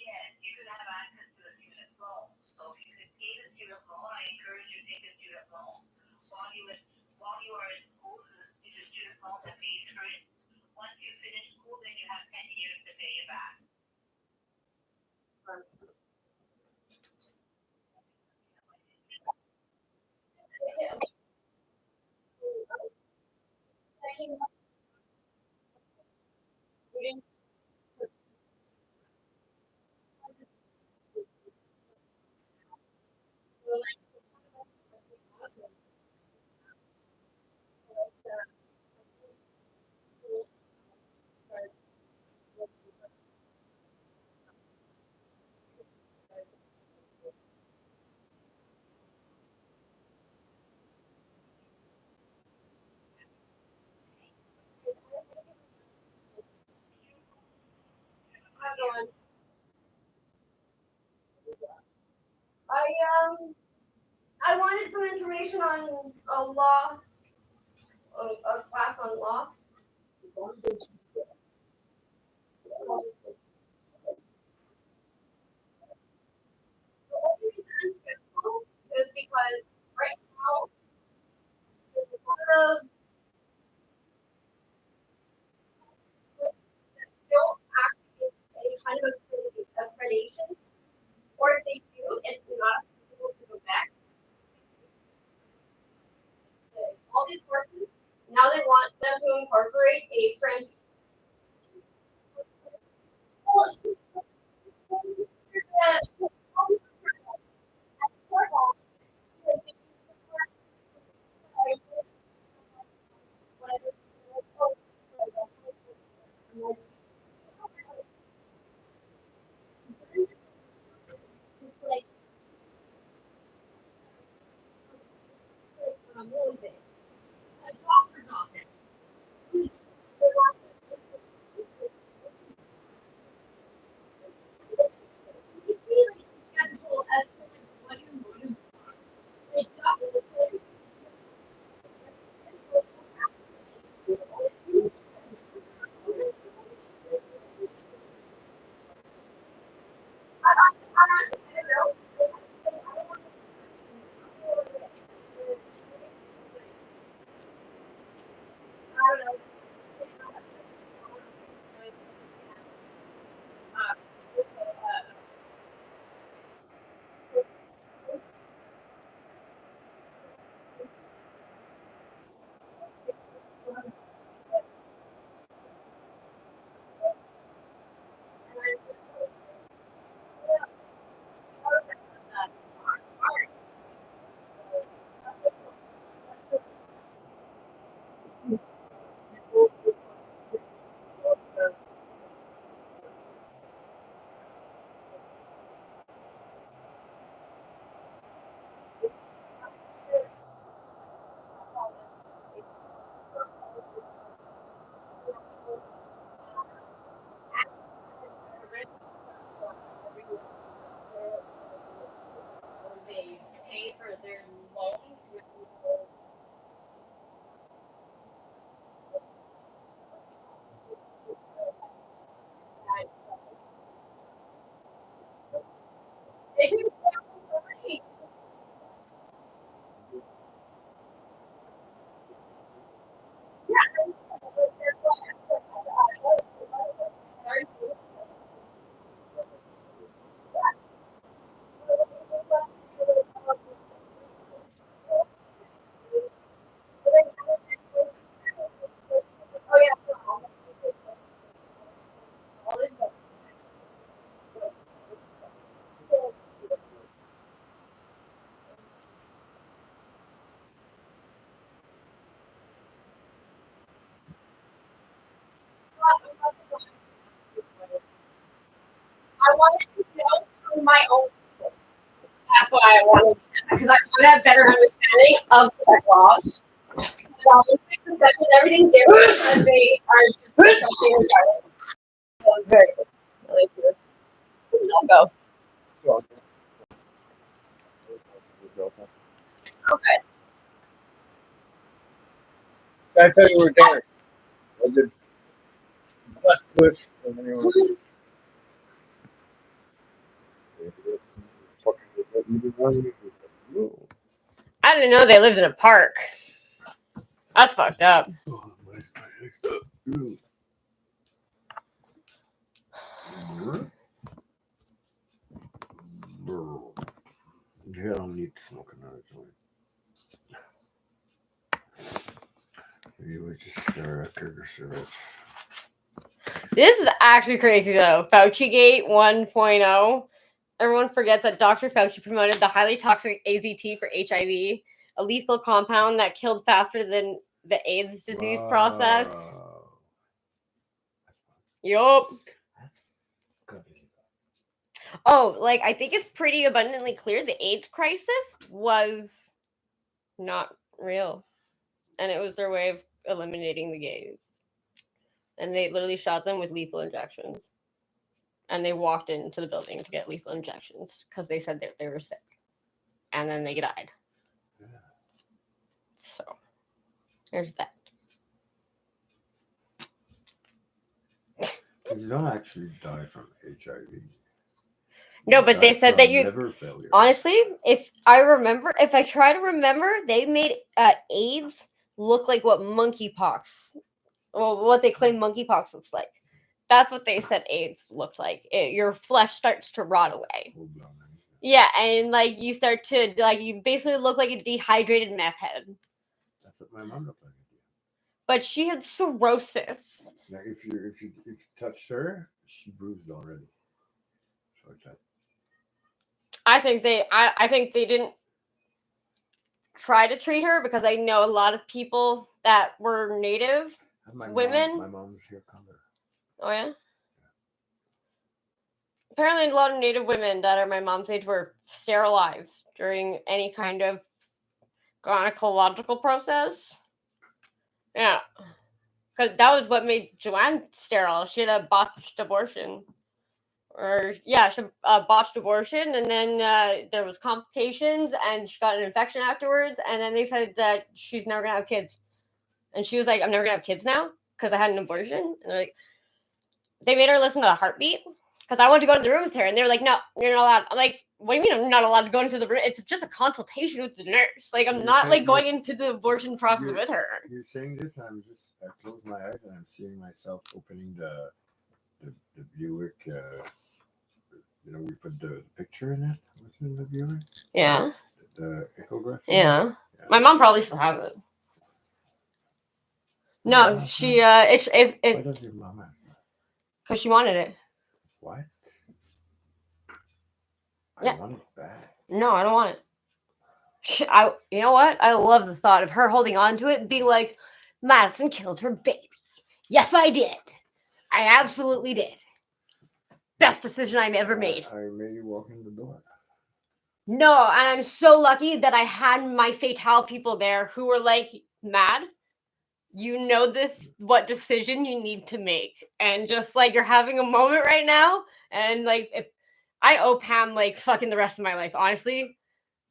Yes, you could have access to a student loan. So if you could pay the student loan, I encourage you to take a student loan while you are in school. It's a student loan that pays for it. Once you finish school, then you have 10 years to pay it back. I wanted some information on law, a class on law. The only reason I'm skeptical is because right now there's a lot of that don't actually get any kind of accreditation, or if they do, it's not able to go back. All these courses now they want them to incorporate a French. They pay for their loans. They can I wanted to know through my own. That's why I wanted to, because I want to have better understanding of the laws. Because everything different and they are just something regardless. So it's very good. I like this. I'll go. Okay. I thought you were there. I did left push and then you were I didn't know they lived in a park. That's fucked up. Yeah, I don't need to smoke another joint. Maybe we just start a trigger cigarettes. This is actually crazy though. Fauci Gate 1.0. Everyone forgets that Dr. Fauci promoted the highly toxic AZT for HIV, a lethal compound that killed faster than the AIDS disease process. Yup. Oh, like I think it's pretty abundantly clear the AIDS crisis was not real. And it was their way of eliminating the gays. And they literally shot them with lethal injections. And they walked into the building to get lethal injections because they said that they were sick. and then they died. So there's that. You don't actually die from HIV. No, but they Die said that from you liver failure. honestly, if I try to remember, they made AIDS look like what monkeypox, well, what they claim monkeypox looks like. That's what they said AIDS looked like. Your flesh starts to rot away. Full-blown. Yeah, and like you start to like you basically look like a dehydrated meth head. That's what my mom looked like. But she had cirrhosis. Now, if you touched her, she bruised already. So I think they didn't try to treat her because I know a lot of people that were native. Women? My mom's here color. Oh yeah. Apparently, a lot of native women that are my mom's age were sterilized during any kind of gynecological process. Yeah. Because that was what made Joanne sterile. She had a botched abortion. She had a botched abortion, and then there was complications, and she got an infection afterwards, and then they said that she's never going to have kids. And she was like, I'm never going to have kids now because I had an abortion. And they're like, they made her listen to the heartbeat because I wanted to go to the room with her, and they were like, no, you're not allowed. I'm like, what do you mean I'm not allowed to go into the room? It's just a consultation with the nurse. Like, I'm You're not saying like going into the abortion process with her. You're saying this, and I close my eyes and I'm seeing myself opening the Buick. We put the picture in it. What's in the Buick? Yeah. The echograph. Yeah. My mom probably still has it. No, Yeah. she Why does your mom ask that? because she wanted it. What? Yeah. I want it back. No, I don't want it. You know what? I love the thought of her holding on to it and being like, Madison killed her baby. Yes, I did. I absolutely did. Best decision I've ever made. I made you walk in the door. No, and I'm so lucky that I had my Fatale people there who were like, Mad, you know what decision you need to make. And just like you're having a moment right now. And like if I owe Pam like fucking the rest of my life, honestly.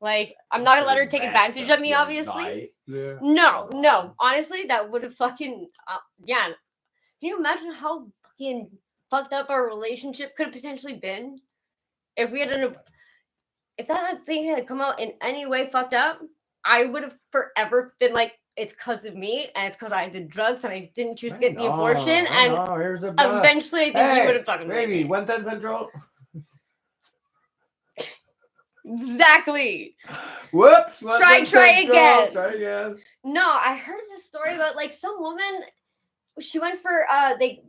Like, I'm not gonna let her take advantage of me, obviously. Yeah. No. Honestly, that would have fucking yeah. Can you imagine how fucking fucked up our relationship could have potentially been if we had if that thing had come out in any way fucked up? I would have forever been like, it's because of me, and it's because I did drugs and I didn't choose to get the abortion, and here's a bus. eventually I think you would have fucking baby, me. 110 Central. Exactly. Whoops. Try Central. again. Try again. No, I heard this story about like some woman. She went for they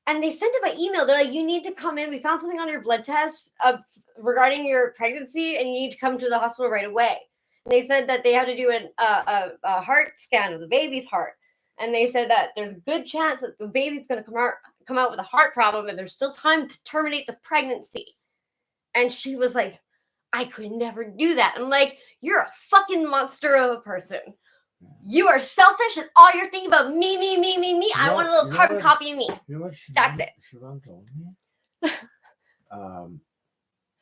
sent it by email. They're like, you need to come in. We found something on your blood test regarding your pregnancy, and you need to come to the hospital right away. And they said that they had to do a heart scan of the baby's heart, and they said that there's a good chance that the baby's going to come out with a heart problem, and there's still time to terminate the pregnancy. And she was like, I could never do that. I'm like, you're a fucking monster of a person. You are selfish, and all you're thinking about me. I want a little carbon copy of me. You know what That's it. Siobhan told me?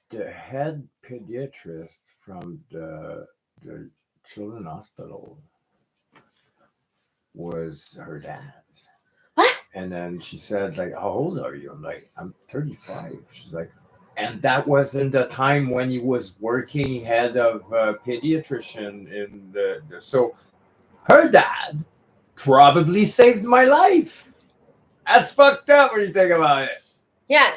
The head pediatrist from the children's hospital was her dad. What? And then she said, like, how old are you? I'm like, I'm 35. She's like, and that was in the time when he was working head of pediatrician in the so her dad probably saved my life. That's fucked up when you think about it. Yeah.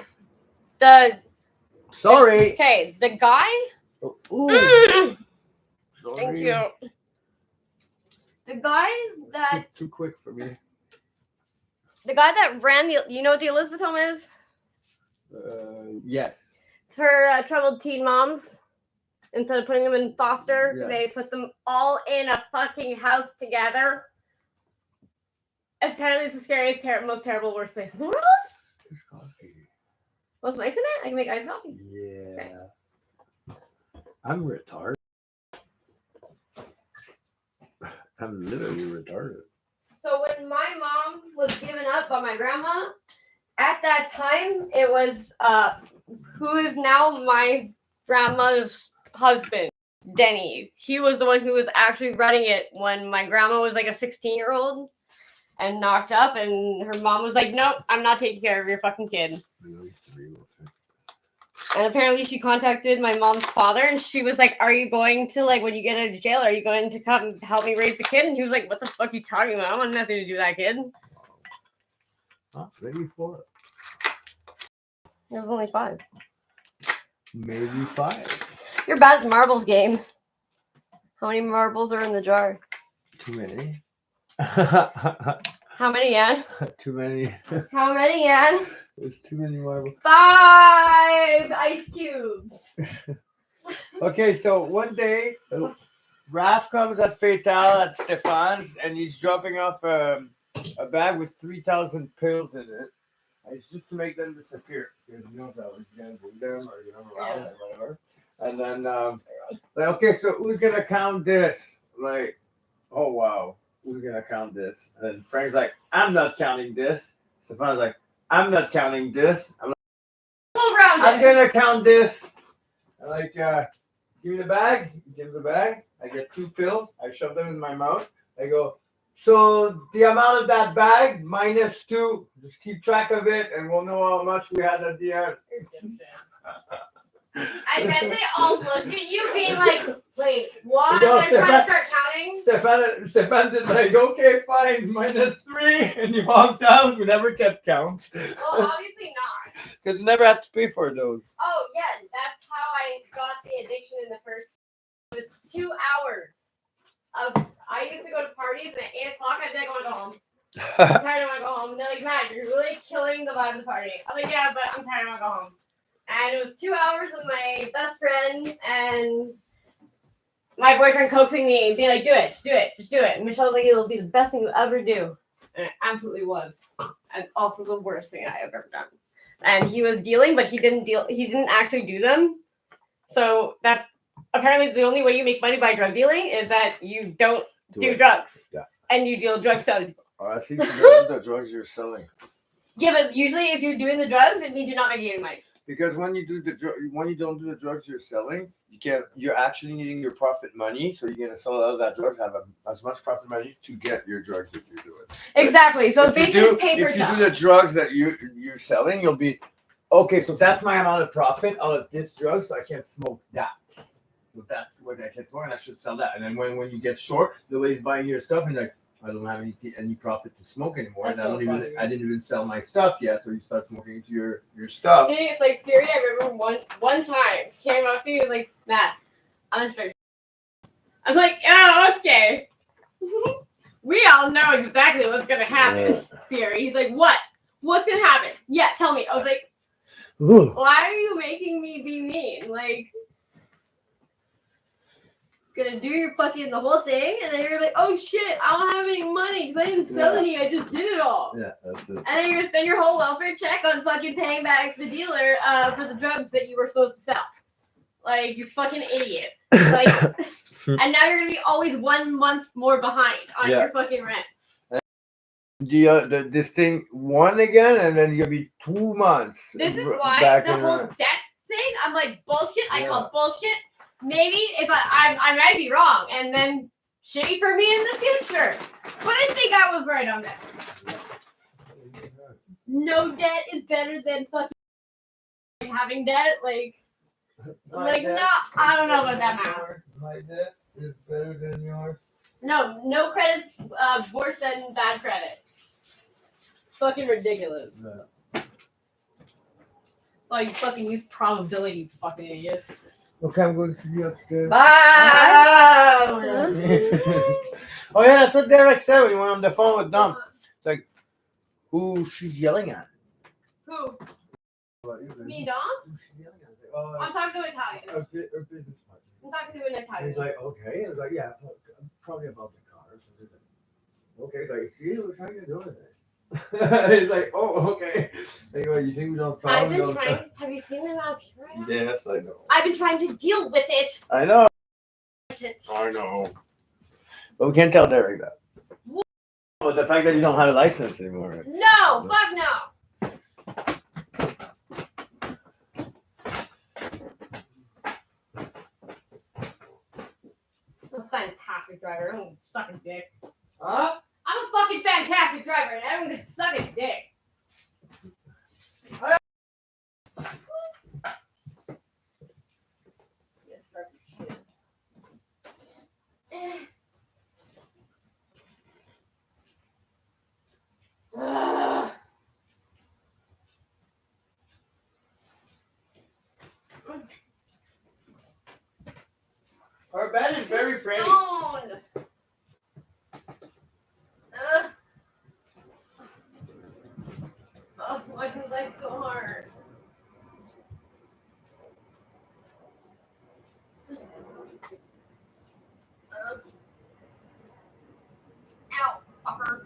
Sorry. Okay, the guy. Ooh. Sorry. Thank you. The guy that Too quick for me. ran the. You know what the Elizabeth home is? Yes. It's for troubled teen moms. Instead of putting them in foster, Yes. they put them all in a fucking house together. Apparently, it's the scariest, most terrible, worst place in the world. It's coffee. What's nice in it? I can make iced coffee. Yeah. Okay. I'm retarded. I'm literally retarded. So when my mom was given up by my grandma, at that time it was who is now my grandma's husband. Denny. He was the one who was actually running it when my grandma was like a 16-year-old and knocked up, and her mom was like, "Nope, I'm not taking care of your fucking kid." And apparently she contacted my mom's father, and she was like, "Are you going to, like, when you get out of jail, are you going to come help me raise the kid?" And he was like, "What the fuck are you talking about? I want nothing to do with that kid." It Huh? Maybe 4. was only 5. Maybe 5. You're bad at the marbles game. How many marbles are in the jar? Too many. How many, Yan? Too many. How many, Yan? There's too many marbles. 5 ice cubes. Okay, so one day, Raph comes at Fatal at Stefan's, and he's dropping off a bag with 3,000 pills in it. And it's just to make them disappear, because you don't know if you're gonna do them or you don't allow them or whatever. And then, like, okay, so who's gonna count this? Like, oh wow, who's gonna count this? And then Frank's like, I'm not counting this. Stefan's like, I'm not counting this. I'm gonna count this. I'm like, give me the bag. He gives the bag. I get 2 pills. I shove them in my mouth. I go, so the amount of that bag minus 2. Just keep track of it, and we'll know how much we had at the end. I bet they all looked at you being like, wait, what? No, They're trying to start counting? Stefan did like, okay, fine, minus 3, and he walked out. We never kept count. Well, obviously not. Because we never had to pay for those. Oh, yeah, that's how I got the addiction in the first. It was 2 hours of. I used to go to parties, and at 8 o'clock, I'd be like, I want to go home. I'm tired, I want to go home. And they're like, Matt, you're really killing the vibe of the party. I'm like, yeah, but I'm tired, I want to go home. And it was 2 hours with my best friend and my boyfriend coaxing me and being like, do it, just do it. And Michelle was like, it'll be the best thing you'll ever do. And it absolutely was. And also the worst thing I have ever done. And he was dealing, but he didn't actually do them. So that's apparently the only way you make money by drug dealing is that you don't do drugs. Yeah. And you deal drugs selling. Or at least you know the drugs you're selling. Yeah, but usually if you're doing the drugs, it means you're not making any money. Because when you do when you don't do the drugs you're selling, you're actually needing your profit money, so you're gonna sell all of that drugs, have as much profit money to get your drugs that you're doing. Exactly. So basically paper if you do the drugs that you're selling, you'll be okay. So that's my amount of profit out of this drug, so I can't smoke that. So that's what I can smoke, and I should sell that. And then when you get short, nobody's buying your stuff, and like, I don't have any profit to smoke anymore. That's And so I didn't even sell my stuff yet. So you start smoking into your stuff. See, it's like Fury. I remember one time he came up to me and was like, Matt, I'm gonna start. I was like, oh, okay. We all know exactly what's gonna happen, Fury. He's like, what? What's gonna happen? Yeah, tell me. I was like, why are you making me be mean? Like, gonna do your fucking the whole thing, and then you're like, oh shit, I don't have any money because I didn't sell any, I just did it all. Yeah, that's it. And then you're gonna spend your whole welfare check on fucking paying back the dealer for the drugs that you were supposed to sell. Like, you fucking idiot. Like, and now you're gonna be always 1 month more behind on your fucking rent. This thing won again, and then you're gonna be 2 months. This is why the whole debt thing, I'm like, bullshit. I call bullshit. Maybe if I might be wrong, and then shitty for me in the future. But I think I was right on that. No debt is better than fucking having debt. Like no, I don't know about that matter. My debt is better than yours. No credit's worse than bad credit. Fucking ridiculous. Yeah. Oh, you fucking use probability, you fucking idiot. Okay, I'm going to see you upstairs. Bye. Oh yeah, that's what Derek said when he went on the phone with Dom. It's like, who she's yelling at? Who? Me, Dom? Who she's yelling at? Like, oh, I'm talking to an Italian. her business partner. I'm talking to an And Italian. he's like, okay. And I was like, yeah, probably about the car. So okay, he's like, see, we're trying to do it. He's like, oh, okay. Anyway, you think we don't I've been trying. Have you seen them out here right now? Yes, I know. I've been trying to deal with it. I know. Since. I know. But we can't tell Derek that. What? But the fact that you don't have a license anymore. No, fuck no. fantastic driver. Everyone can suck a dick. Huh? I'm a fucking fantastic driver, and everyone can suck a dick. Yes, driver shit. Ugh. Our bed is very pretty. Stoned. Oh, why do life so hard? Ow, fucker.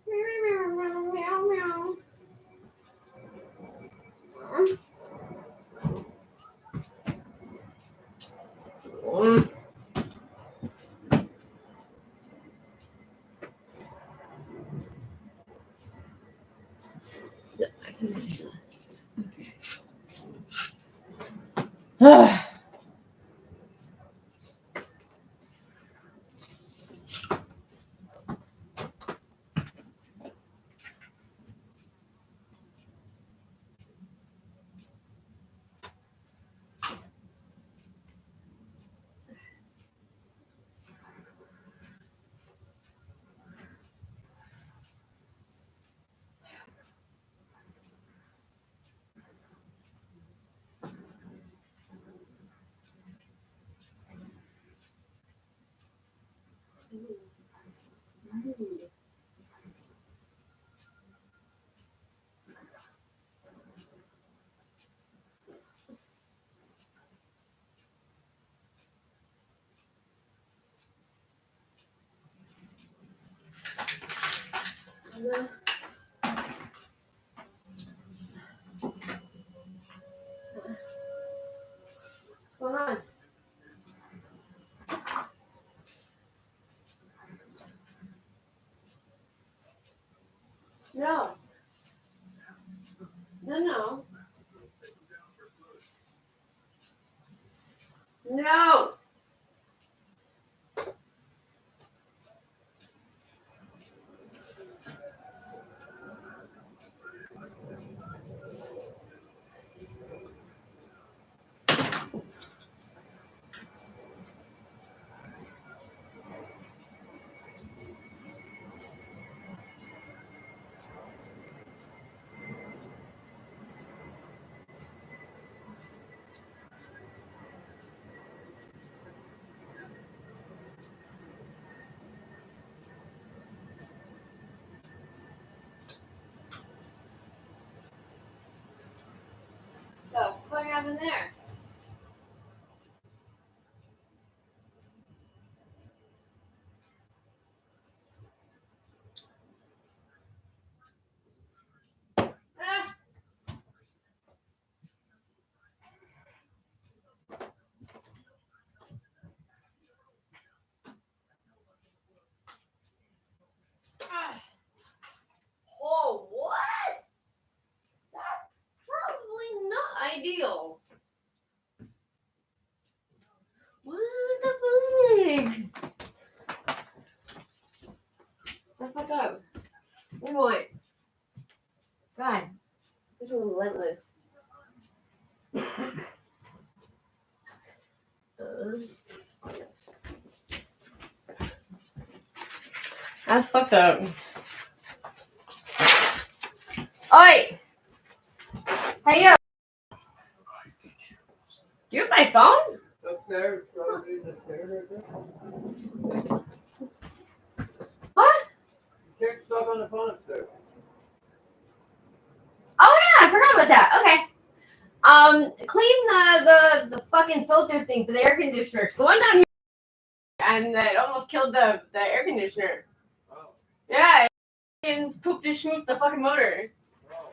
Meow, meow, meow. What's going on? No. No. No. happened there? Ah. Ah. Oh, what? That's probably not ideal. What the fuck? That's fucked up. What do you want? God, this is relentless. That's fucked up. Oi! Hey, yo! Do you have my phone? Upstairs, probably in the stairs right there. What? You can't talk on the phone upstairs. Oh yeah, I forgot about that. Okay. Clean the fucking filter thing for the air conditioner. It's the one down here, and it almost killed the air conditioner. Oh. Yeah, and pooped to schmoop the fucking motor. Oh.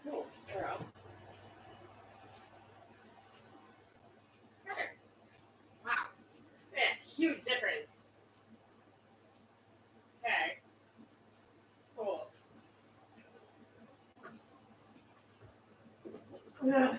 Oh, girl. Wow. Yeah, huge difference. Okay. Cool. Yeah.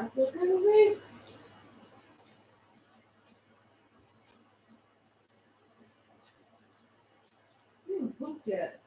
That's what gonna be. You haven't pooped yet.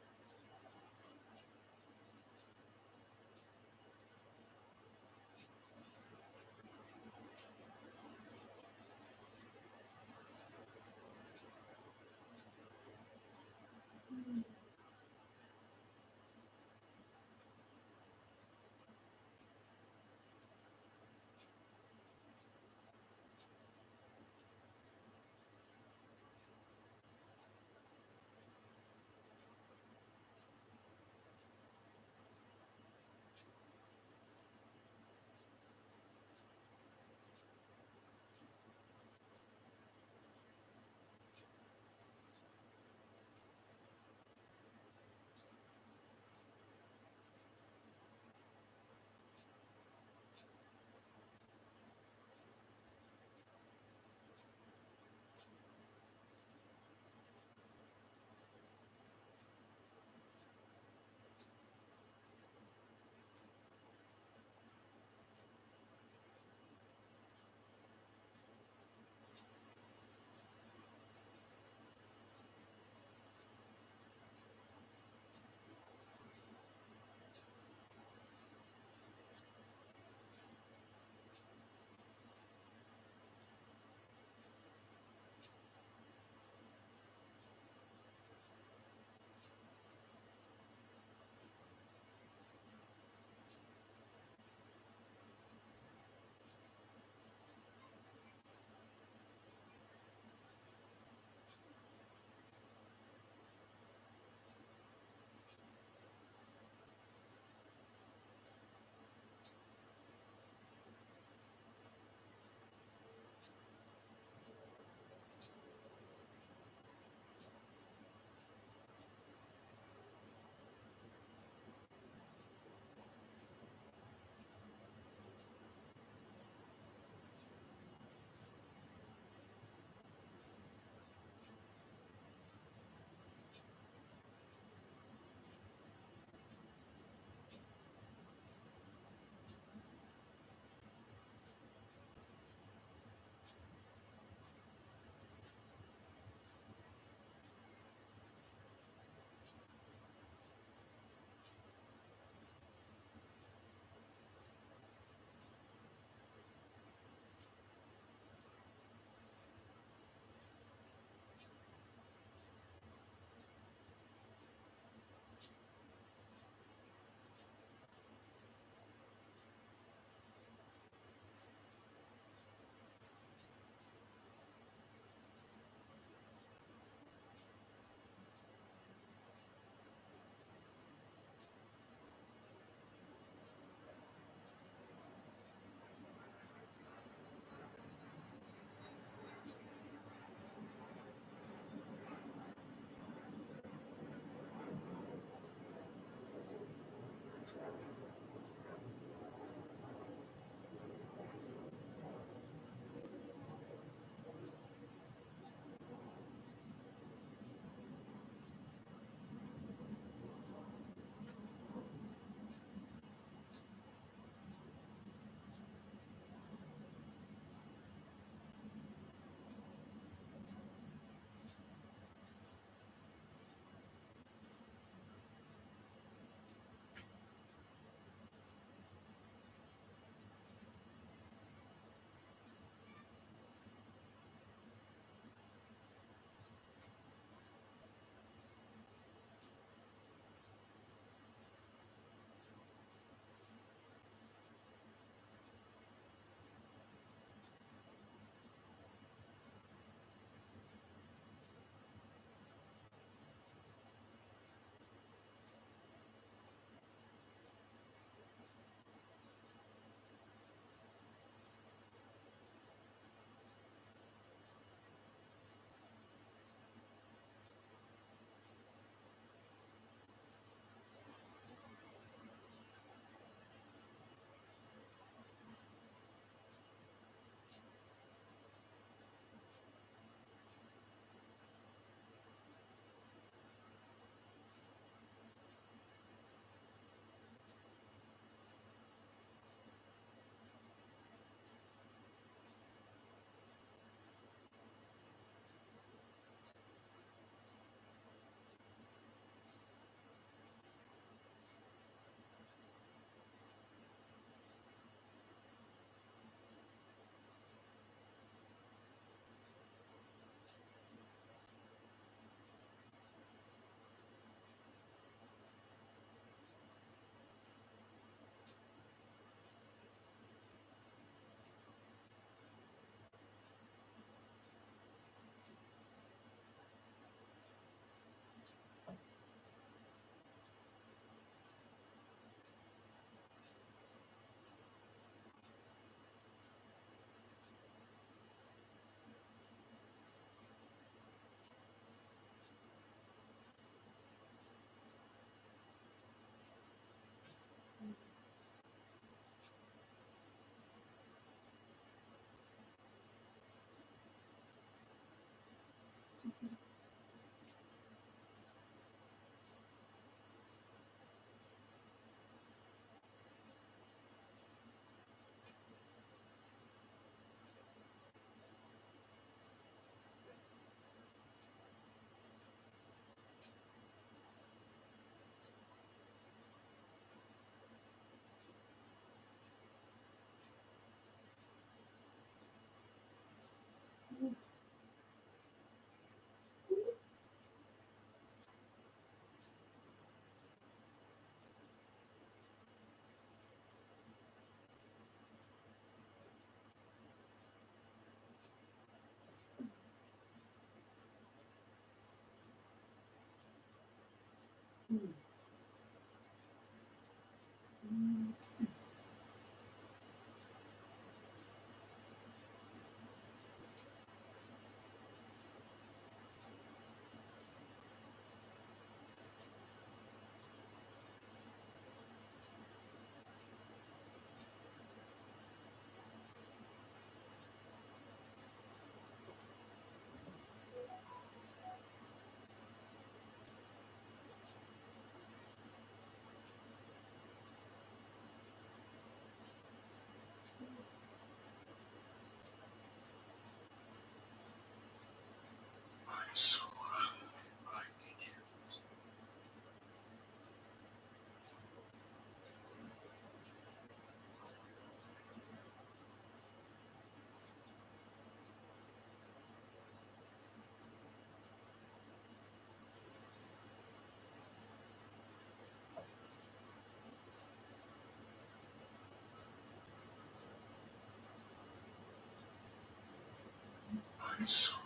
surrounded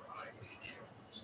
by idiots.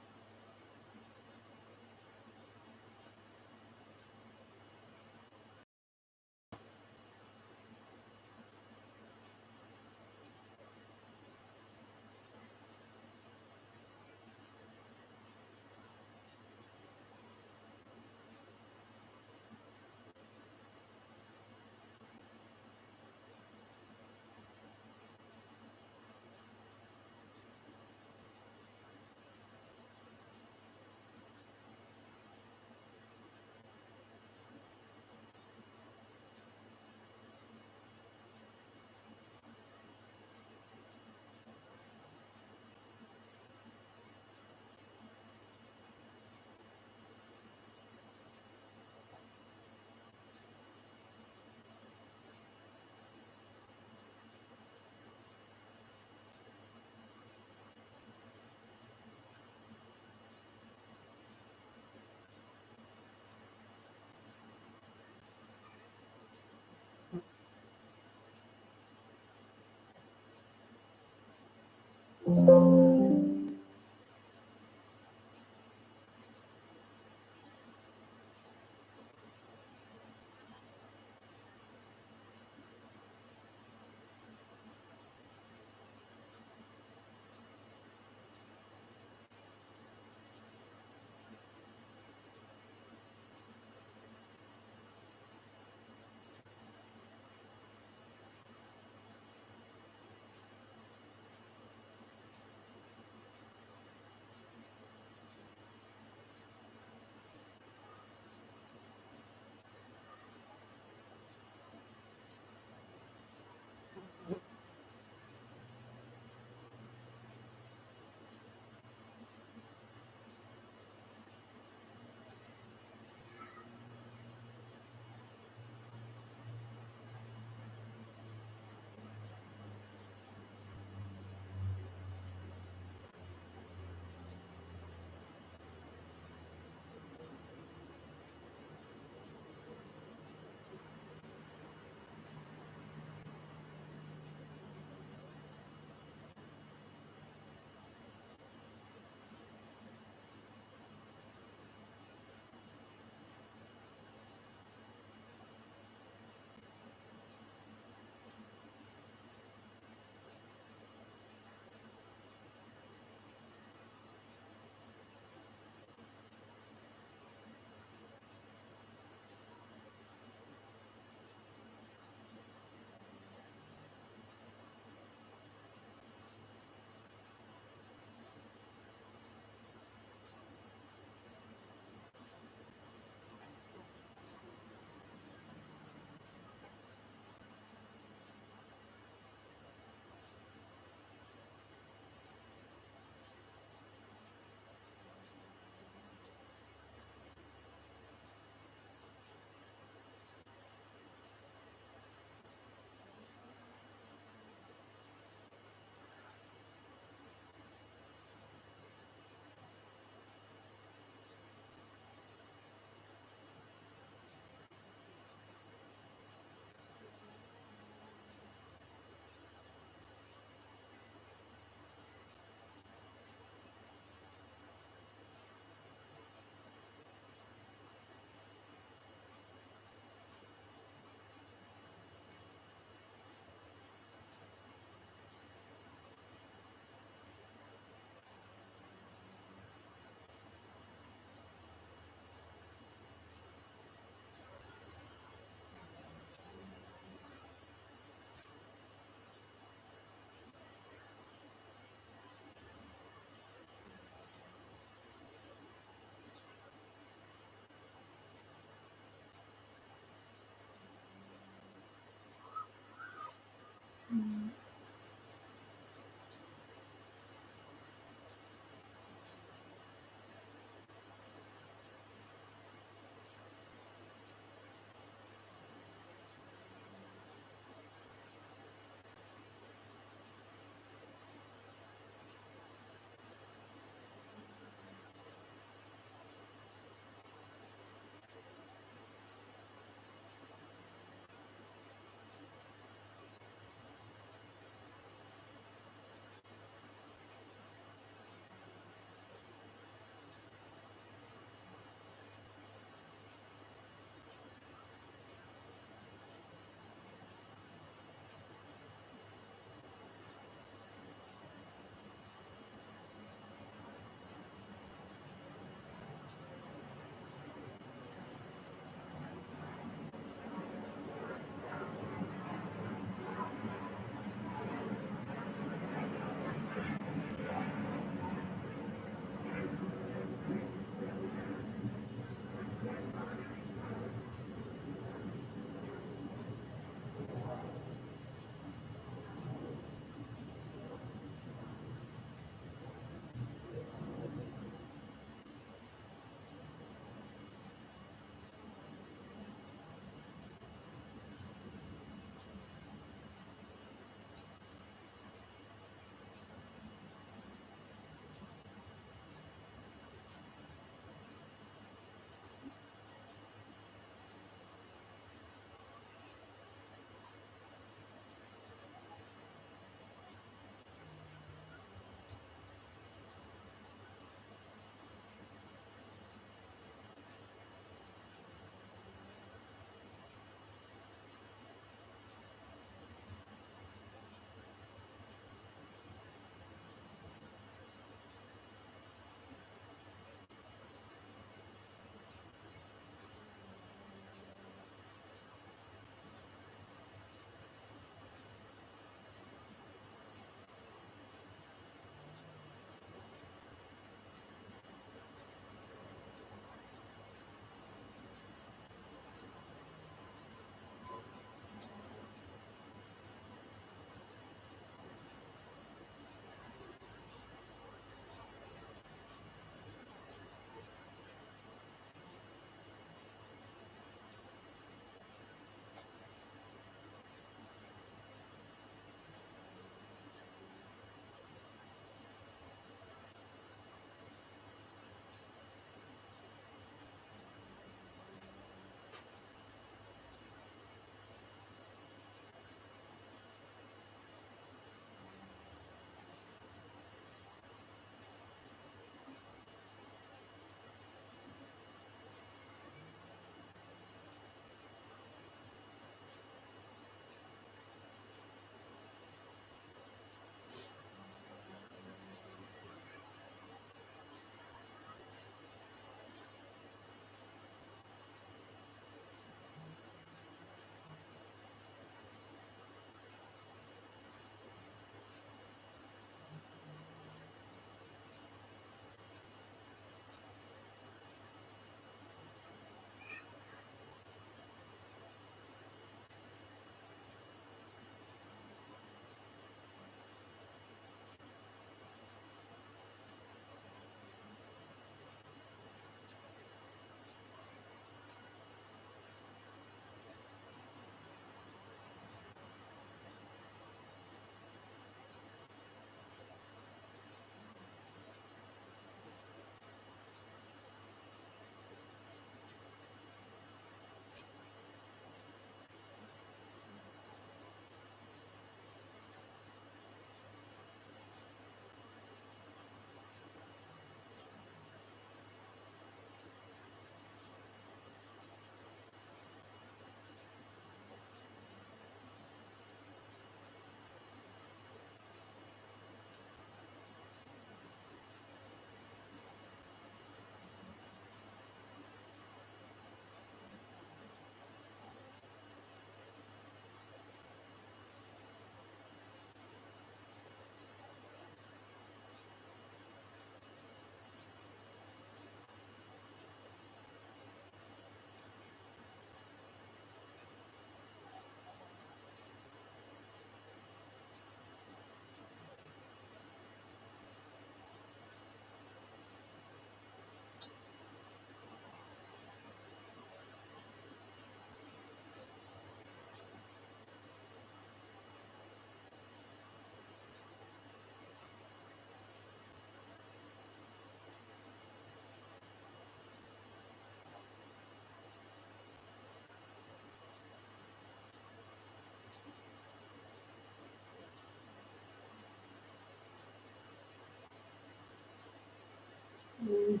Mm.